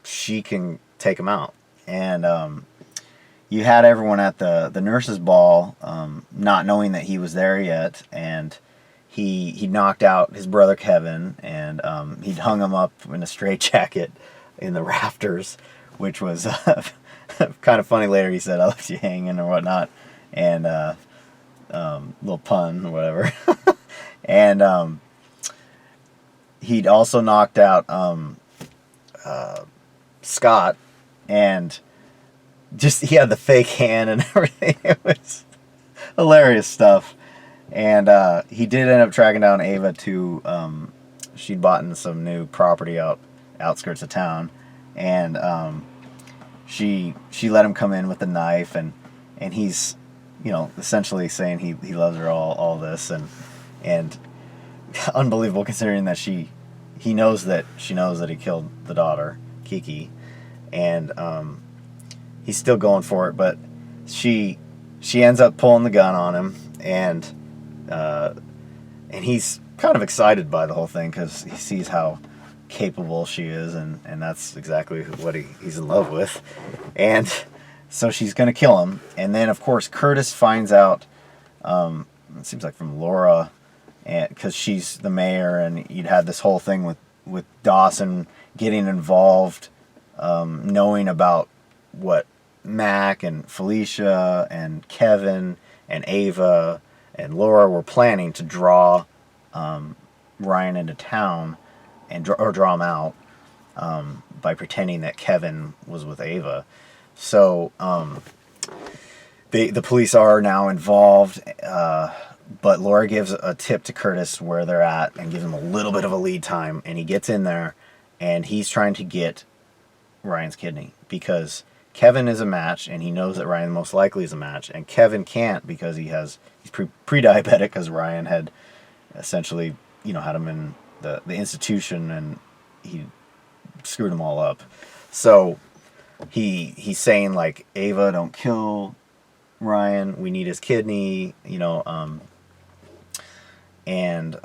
she can take him out. And you had everyone at the nurses' ball not knowing that he was there yet, and he knocked out his brother Kevin, and he'd hung him up in a straitjacket in the rafters, which was kind of funny. Later he said, "I left you hanging" or whatnot, and little pun or whatever. And he'd also knocked out Scott, and just he had the fake hand and everything. It was hilarious stuff. And he did end up tracking down Ava to she'd bought in some new property outskirts of town, and she let him come in with the knife, and he's essentially saying he loves her all this, and unbelievable considering that he knows that she knows that he killed the daughter Kiki, and he's still going for it, but she ends up pulling the gun on him, and he's kind of excited by the whole thing because he sees how capable she is, and that's exactly what he's in love with. And so she's going to kill him. And then, of course, Curtis finds out, it seems like from Laura, because she's the mayor, and you'd had this whole thing with Dawson getting involved, knowing about what Mac and Felicia and Kevin and Ava and Laura were planning to draw Ryan into town and draw him out by pretending that Kevin was with Ava. So the police are now involved, but Laura gives a tip to Curtis where they're at and gives him a little bit of a lead time, and he gets in there, and he's trying to get Ryan's kidney because Kevin is a match, and he knows that Ryan most likely is a match, and Kevin can't because he's pre-diabetic, because Ryan had essentially had him in the institution, and he screwed them all up. So he's saying, like, Ava, don't kill Ryan, we need his kidney, and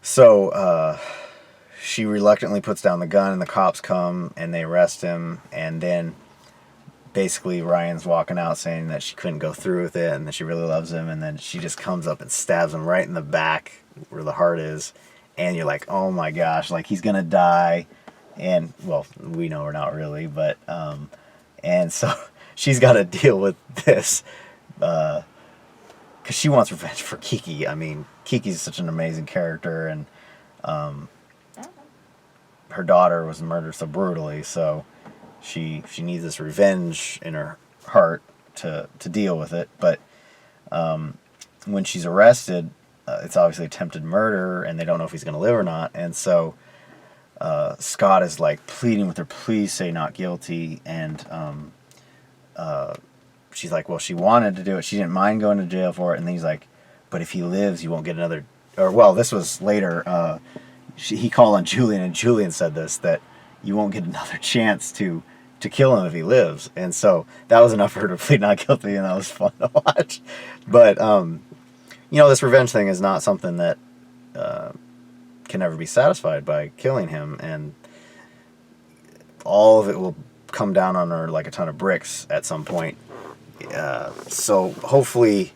so she reluctantly puts down the gun, and the cops come and they arrest him, and then basically Ryan's walking out saying that she couldn't go through with it and that she really loves him, and then she just comes up and stabs him right in the back where the heart is, and you're like, oh my gosh, like he's gonna die. And well, we know we're not really, but and so she's got to deal with this because she wants revenge for Kiki. I mean, Kiki's such an amazing character, and her daughter was murdered so brutally, so she needs this revenge in her heart to deal with it. But when she's arrested, it's obviously attempted murder, and they don't know if he's going to live or not. And so Scott is like pleading with her, please say not guilty. And she's like, well, she wanted to do it. She didn't mind going to jail for it. And then he's like, but if he lives, you won't get another. Or, well, this was later. He called on Julian, and Julian said this, that you won't get another chance to to kill him if he lives. And so that was enough for her to plead not guilty, and that was fun to watch. But, this revenge thing is not something that can never be satisfied by killing him, and all of it will come down on her like a ton of bricks at some point. So hopefully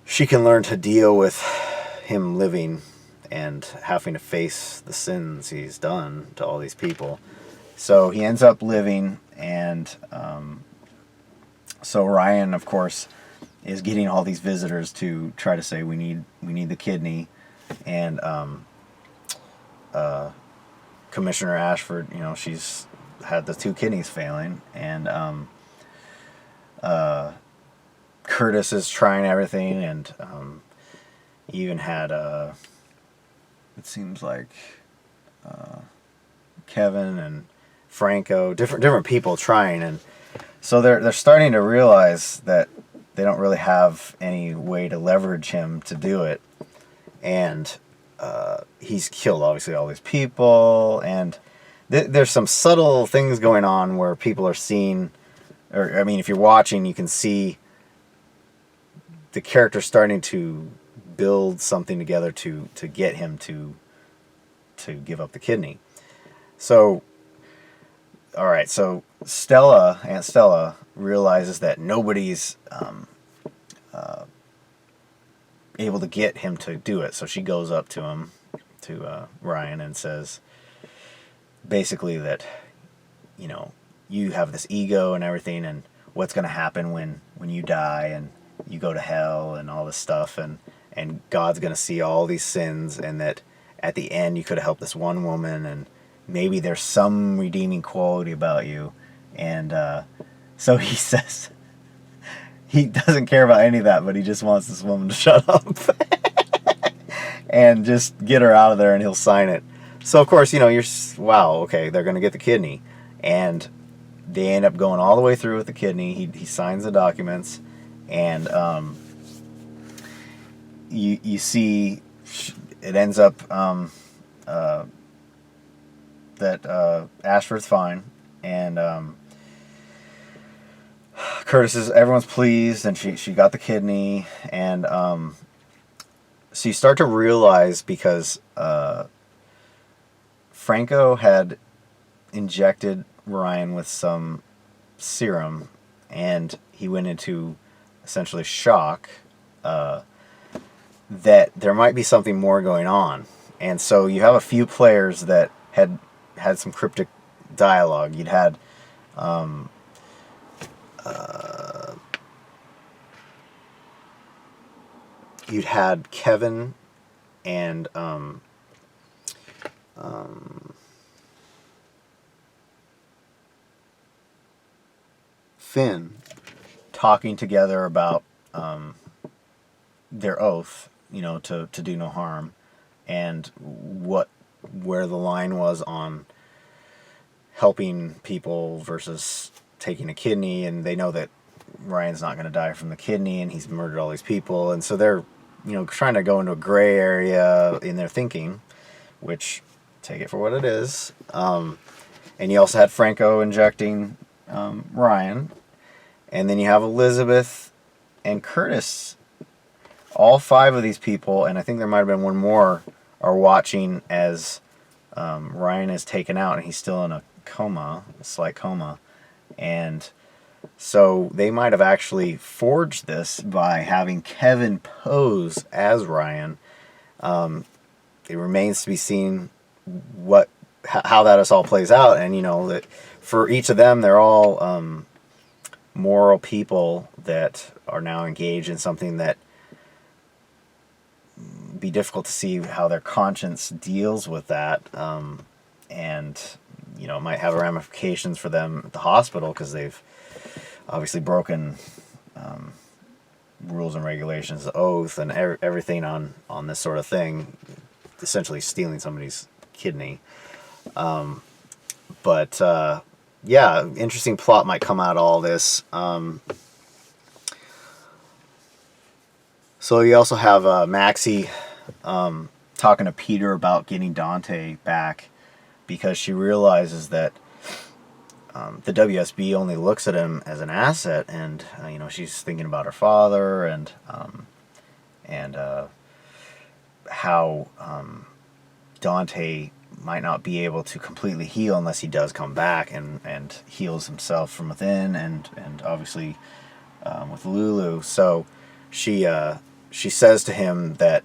she can learn to deal with him living and having to face the sins he's done to all these people. So he ends up living, and so Ryan, of course, is getting all these visitors to try to say we need the kidney, and Commissioner Ashford, she's had the 2 kidneys failing, and Curtis is trying everything, and even had it seems like Kevin and Franco, different people trying, and so they're starting to realize that they don't really have any way to leverage him to do it, and he's killed obviously all these people, and there's some subtle things going on where people are seeing, or I mean, if you're watching, you can see the character starting to build something together to get him to give up the kidney. So, all right, so Aunt Stella realizes that nobody's able to get him to do it, so she goes up to him, to Ryan, and says basically that, you have this ego and everything, and what's going to happen when you die and you go to hell and all this stuff, and God's going to see all these sins, and that at the end you could have helped this one woman, and maybe there's some redeeming quality about you. And so he says he doesn't care about any of that, but he just wants this woman to shut up and just get her out of there, and he'll sign it. So of course, you're, wow, okay, they're going to get the kidney, and they end up going all the way through with the kidney. He signs the documents, and you see it ends up that Ashford's fine, and everyone's pleased, and she got the kidney, and so you start to realize, because Franco had injected Ryan with some serum, and he went into essentially shock, that there might be something more going on. And so you have a few players that had some cryptic dialogue. You'd had Kevin and Finn talking together about their oath, to do no harm, and where the line was on helping people versus taking a kidney, and they know that Ryan's not going to die from the kidney, and he's murdered all these people, and so they're trying to go into a gray area in their thinking, which, take it for what it is. And you also had Franco injecting Ryan, and then you have Elizabeth and Curtis. All 5 of these people, and I think there might have been one more, are watching as Ryan is taken out, and he's still in a slight coma. And so they might have actually forged this by having Kevin pose as Ryan. It remains to be seen how that all plays out, and that for each of them, they're all moral people that are now engaged in something that be difficult to see how their conscience deals with that, and it might have ramifications for them at the hospital, because they've obviously broken rules and regulations, the oath, and everything on this sort of thing, essentially stealing somebody's kidney. But interesting plot might come out of all this. So you also have Maxie talking to Peter about getting Dante back, because she realizes that the WSB only looks at him as an asset, and she's thinking about her father and how Dante might not be able to completely heal unless he does come back and heals himself from within, and obviously with Lulu. So she says to him that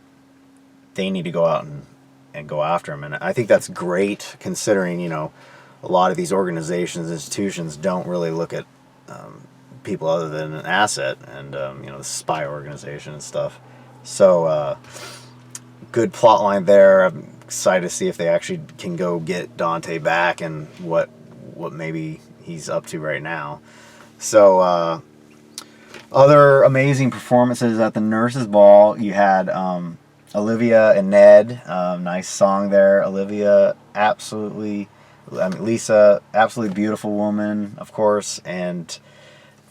they need to go out and go after him, and I think that's great, considering a lot of these organizations, institutions don't really look at people other than an asset, and the spy organization and stuff. So good plot line there. I'm excited to see if they actually can go get Dante back and what maybe he's up to right now. So other amazing performances at the nurses' ball. You had Olivia and Ned. Nice song there. Olivia, Lisa, absolutely beautiful woman, of course, and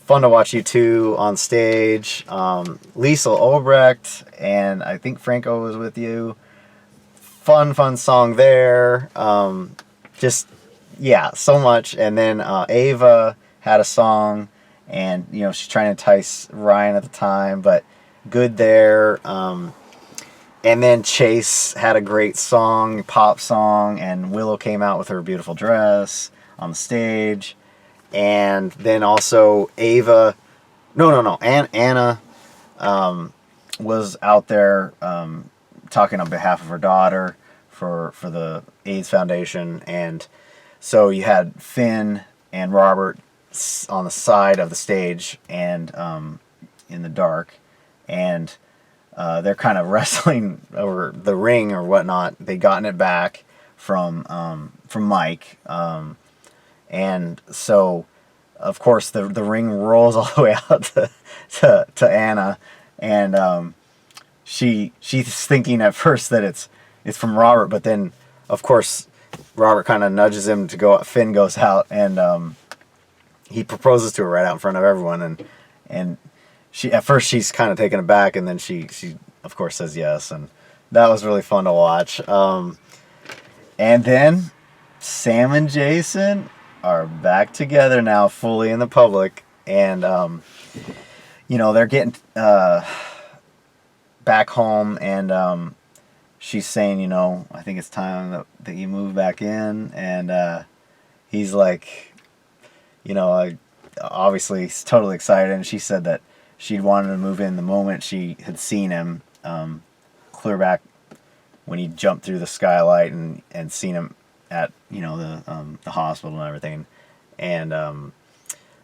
fun to watch you two on stage. Liesl Obrecht, and I think Franco was with you. Fun song there. Just, yeah, so much. And then Ava had a song, and, she's trying to entice Ryan at the time, but good there. And then Chase had a great song, pop song, and Willow came out with her beautiful dress on the stage. And then also Anna was out there talking on behalf of her daughter for the AIDS Foundation. And so you had Finn and Robert on the side of the stage and in the dark, and they're kind of wrestling over the ring or whatnot. They'd gotten it back from Mike, and so of course the ring rolls all the way out to Anna, and she's thinking at first that it's from Robert, but then of course Robert kind of nudges him to go. Finn goes out, and he proposes to her right out in front of everyone, and she, at first, she's kind of taken aback, and then she of course says yes, and that was really fun to watch. And then Sam and Jason are back together now, fully in the public, and they're getting back home, and she's saying, I think it's time that you move back in, and he's like, obviously he's totally excited, and she said that she'd wanted to move in the moment she had seen him, clear back when he jumped through the skylight and seen him at the hospital and everything, and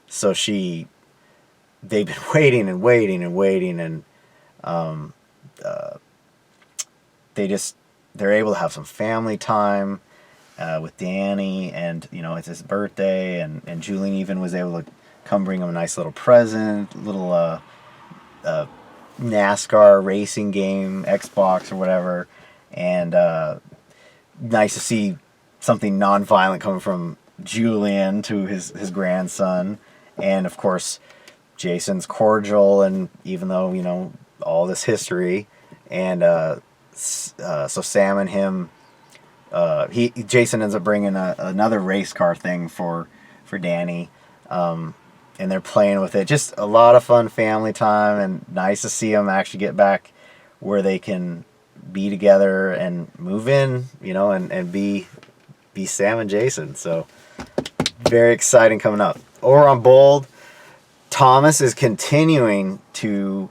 so they've been waiting, and they're able to have some family time with Danny, and it's his birthday, and Julian even was able to come bring him a nice little present, little NASCAR racing game, Xbox or whatever, and nice to see something non-violent coming from Julian to his grandson, and of course Jason's cordial, and even though all this history, and so Sam and him, Jason ends up bringing another race car thing for Danny. And they're playing with it. Just a lot of fun family time, and nice to see them actually get back where they can be together and move in, and be Sam and Jason. So very exciting coming up. Over on Bold, Thomas is continuing to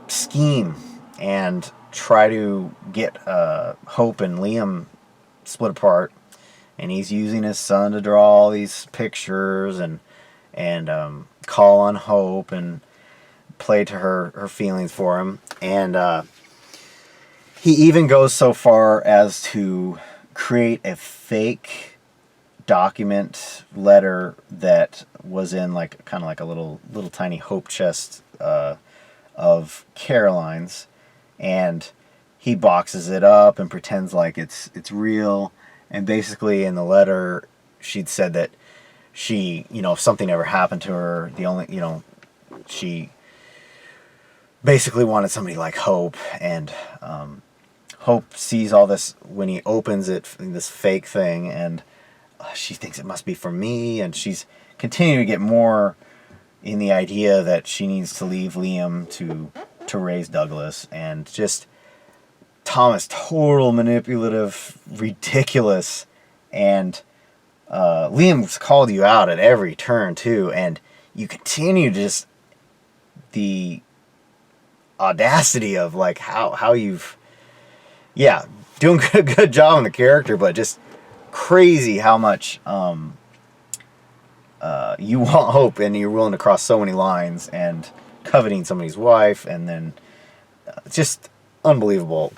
scheme and try to get Hope and Liam split apart. And he's using his son to draw all these pictures and call on Hope and play to her feelings for him. And he even goes so far as to create a fake document letter that was in kind of like a little tiny hope chest of Caroline's, and he boxes it up and pretends like it's real. And basically in the letter, she'd said that she, if something ever happened to her, she basically wanted somebody like Hope. And Hope sees all this when he opens it, this fake thing, and she thinks it must be for me, and she's continuing to get more in the idea that she needs to leave Liam to raise Douglas, and just Thomas, total manipulative, ridiculous, and Liam's called you out at every turn too, and you continue to just the audacity of like how you've doing a good job on the character, but just crazy how much you want Hope, and you're willing to cross so many lines, and coveting somebody's wife, and then just unbelievable.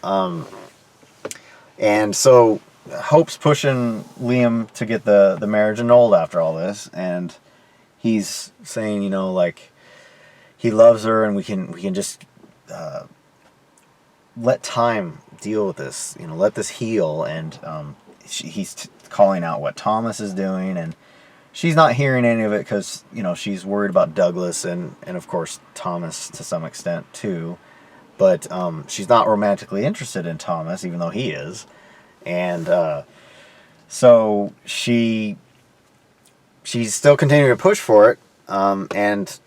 And so Hope's pushing Liam to get the marriage annulled after all this, and he's saying, like, he loves her, and we can just let time deal with this, let this heal. And he's calling out what Thomas is doing, and she's not hearing any of it because, she's worried about Douglas and of course Thomas to some extent too. But she's not romantically interested in Thomas, even though he is. And so she's still continuing to push for it. And,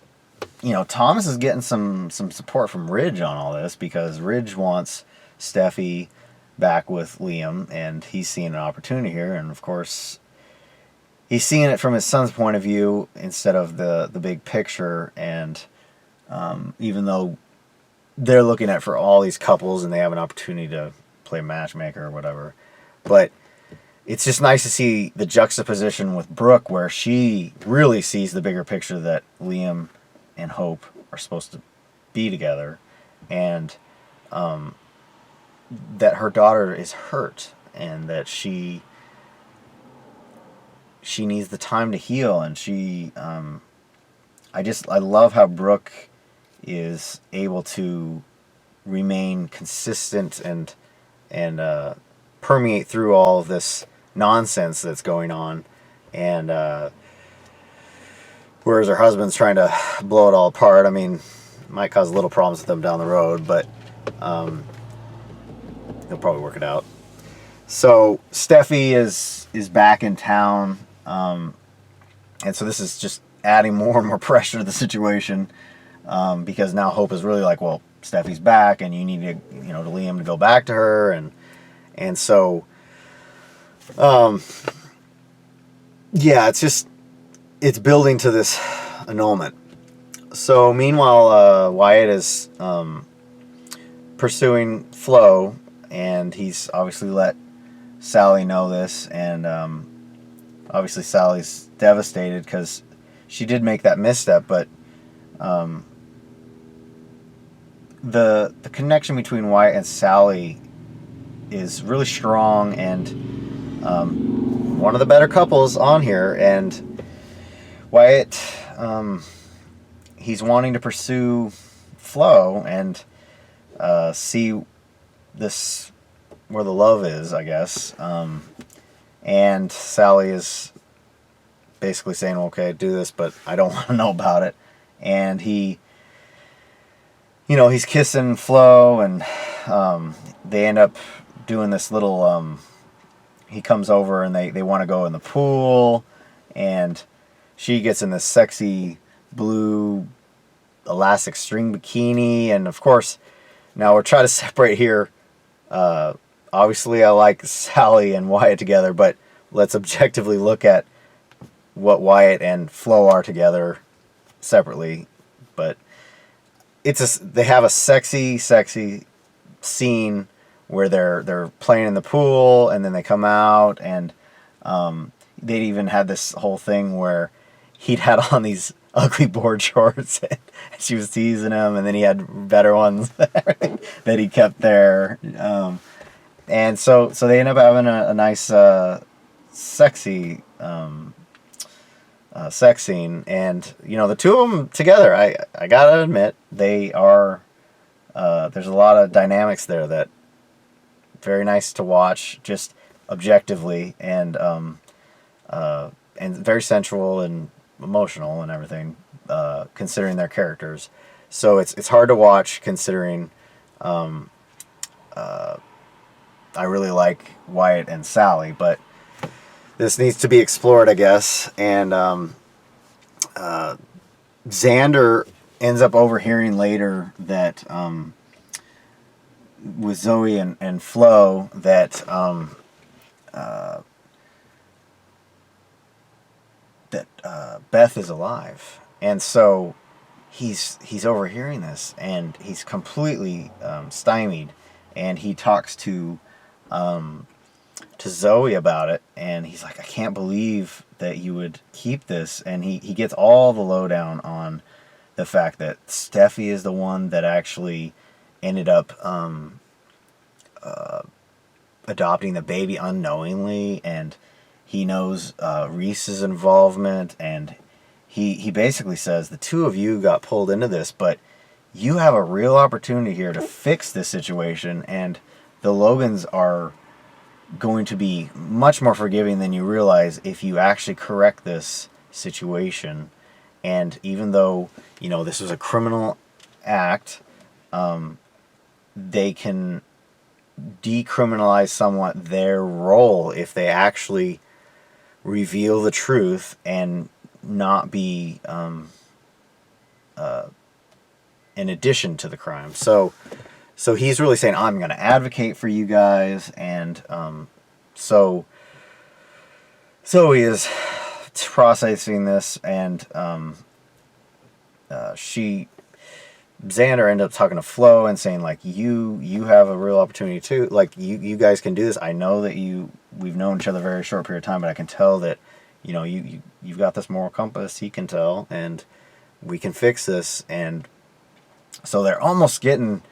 Thomas is getting some support from Ridge on all this, because Ridge wants Steffi back with Liam, and he's seeing an opportunity here. And of course, he's seeing it from his son's point of view instead of the big picture. And even though they're looking at for all these couples and they have an opportunity to play matchmaker or whatever, but it's just nice to see the juxtaposition with Brooke, where she really sees the bigger picture that Liam and Hope are supposed to be together, and that her daughter is hurt, and that she needs the time to heal. And I love how Brooke is able to remain consistent and permeate through all of this nonsense that's going on, and whereas her husband's trying to blow it all apart. I mean, might cause little problems with them down the road, but he'll probably work it out. So Steffi is back in town, and so this is just adding more and more pressure to the situation, because now Hope is really like, well, Steffi's back, and you need to, to Liam to go back to her, and so, it's building to this annulment. So meanwhile, Wyatt is pursuing Flo, and he's obviously let Sally know this, and obviously Sally's devastated because she did make that misstep, but the connection between Wyatt and Sally is really strong, and one of the better couples on here. And Wyatt, he's wanting to pursue Flo and see this where the love is, I guess. And Sally is basically saying, okay, do this, but I don't want to know about it. And he's kissing Flo, and they end up doing this little, he comes over, and they want to go in the pool, and she gets in this sexy blue elastic string bikini. And of course, now we're trying to separate here. Obviously I like Sally and Wyatt together, but let's objectively look at what Wyatt and Flo are together separately. But they have a sexy scene where they're playing in the pool, and then they come out, and they even had this whole thing where he'd had on these ugly board shorts, and she was teasing him, and then he had better ones that he kept there. And so they end up having a nice sexy sex scene. And the two of them together, I gotta admit, they are there's a lot of dynamics there that very nice to watch, just objectively, and very sensual and emotional and everything, considering their characters. So it's hard to watch, considering I really like Wyatt and Sally, but this needs to be explored, I guess. And Xander ends up overhearing later that with Zoe and Flo that Beth is alive, and so he's overhearing this, and he's completely stymied, and he talks to Zoe about it, and he's like, I can't believe that you would keep this, and he gets all the lowdown on the fact that Steffi is the one that actually ended up adopting the baby unknowingly, and he knows Reese's involvement, and he basically says the two of you got pulled into this, but you have a real opportunity here to fix this situation, and the Logans are going to be much more forgiving than you realize if you actually correct this situation. And even though, you know, this was a criminal act, they can decriminalize somewhat their role if they actually reveal the truth and not be in addition to the crime. So he's really saying, I'm going to advocate for you guys, and so Zoe is processing this, and Xander ended up talking to Flo and saying, like, you have a real opportunity too. Like, you guys can do this. I know that we've known each other a very short period of time, but I can tell that, you know, you've got this moral compass. He can tell, and we can fix this. And so they're almost getting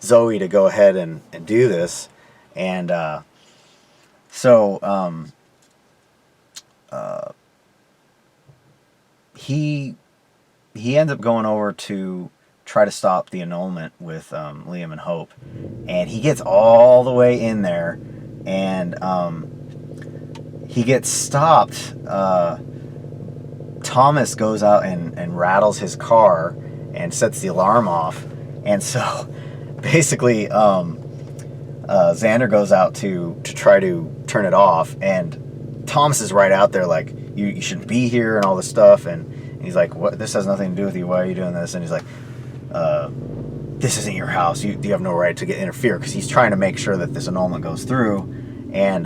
Zoe to go ahead and do this. And he ends up going over to try to stop the annulment with Liam and Hope, and he gets all the way in there, and he gets stopped. Thomas goes out and rattles his car and sets the alarm off, and so basically Xander goes out to try to turn it off, and Thomas is right out there like, you shouldn't be here and all this stuff, and he's like, what? This has nothing to do with you. Why are you doing this? And he's like, this isn't your house. You have no right to interfere, because he's trying to make sure that this annulment goes through. And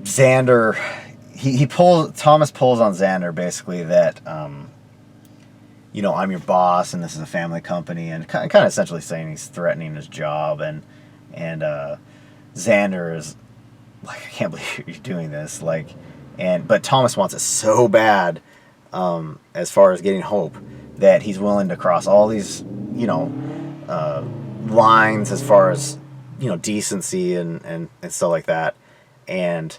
Xander, Thomas pulls on Xander basically that, you know, I'm your boss and this is a family company, and kind of essentially saying he's threatening his job, and Xander is like, I can't believe you're doing this, like, but Thomas wants it so bad, as far as getting Hope, that he's willing to cross all these, you know, lines as far as, you know, decency and stuff like that. And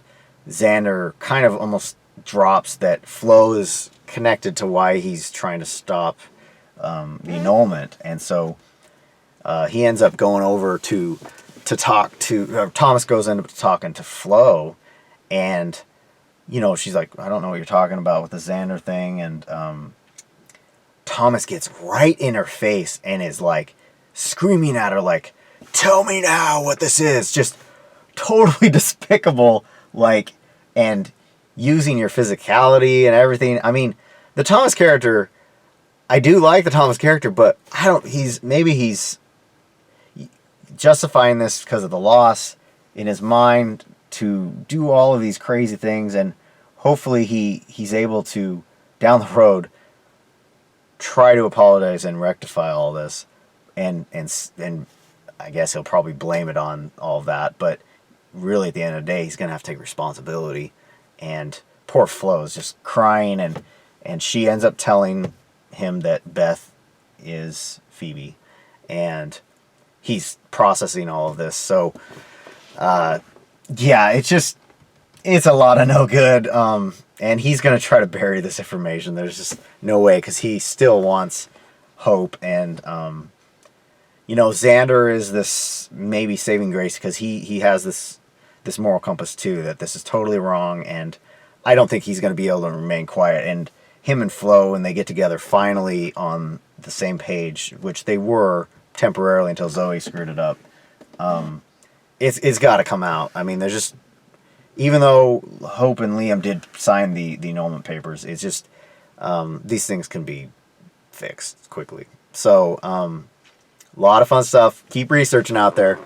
Xander kind of almost drops that Flo is connected to why he's trying to stop the annulment, and so he ends up going over to talk to, Thomas goes into talking to Flo, and, you know, she's like, I don't know what you're talking about with the Xander thing, and Thomas gets right in her face and is like screaming at her like, tell me now what this is, just totally despicable, like, and using your physicality and everything. I mean, the Thomas character, I do like the Thomas character, but he's justifying this because of the loss in his mind to do all of these crazy things, and hopefully he's able to, down the road, try to apologize and rectify all this, and I guess he'll probably blame it on all of that, but really at the end of the day he's gonna have to take responsibility. And poor Flo is just crying, and she ends up telling him that Beth is Phoebe, and he's processing all of this. So, yeah, it's a lot of no good. And he's going to try to bury this information. There's just no way, because he still wants Hope. And, you know, Xander is this maybe saving grace, because he has this moral compass too, that this is totally wrong. And I don't think he's going to be able to remain quiet. And him and Flo, when they get together finally on the same page, which they were temporarily until Zoe screwed it up, It's got to come out. I mean, there's just, even though Hope and Liam did sign the annulment papers, it's just, these things can be fixed quickly. So, a lot of fun stuff. Keep researching out there.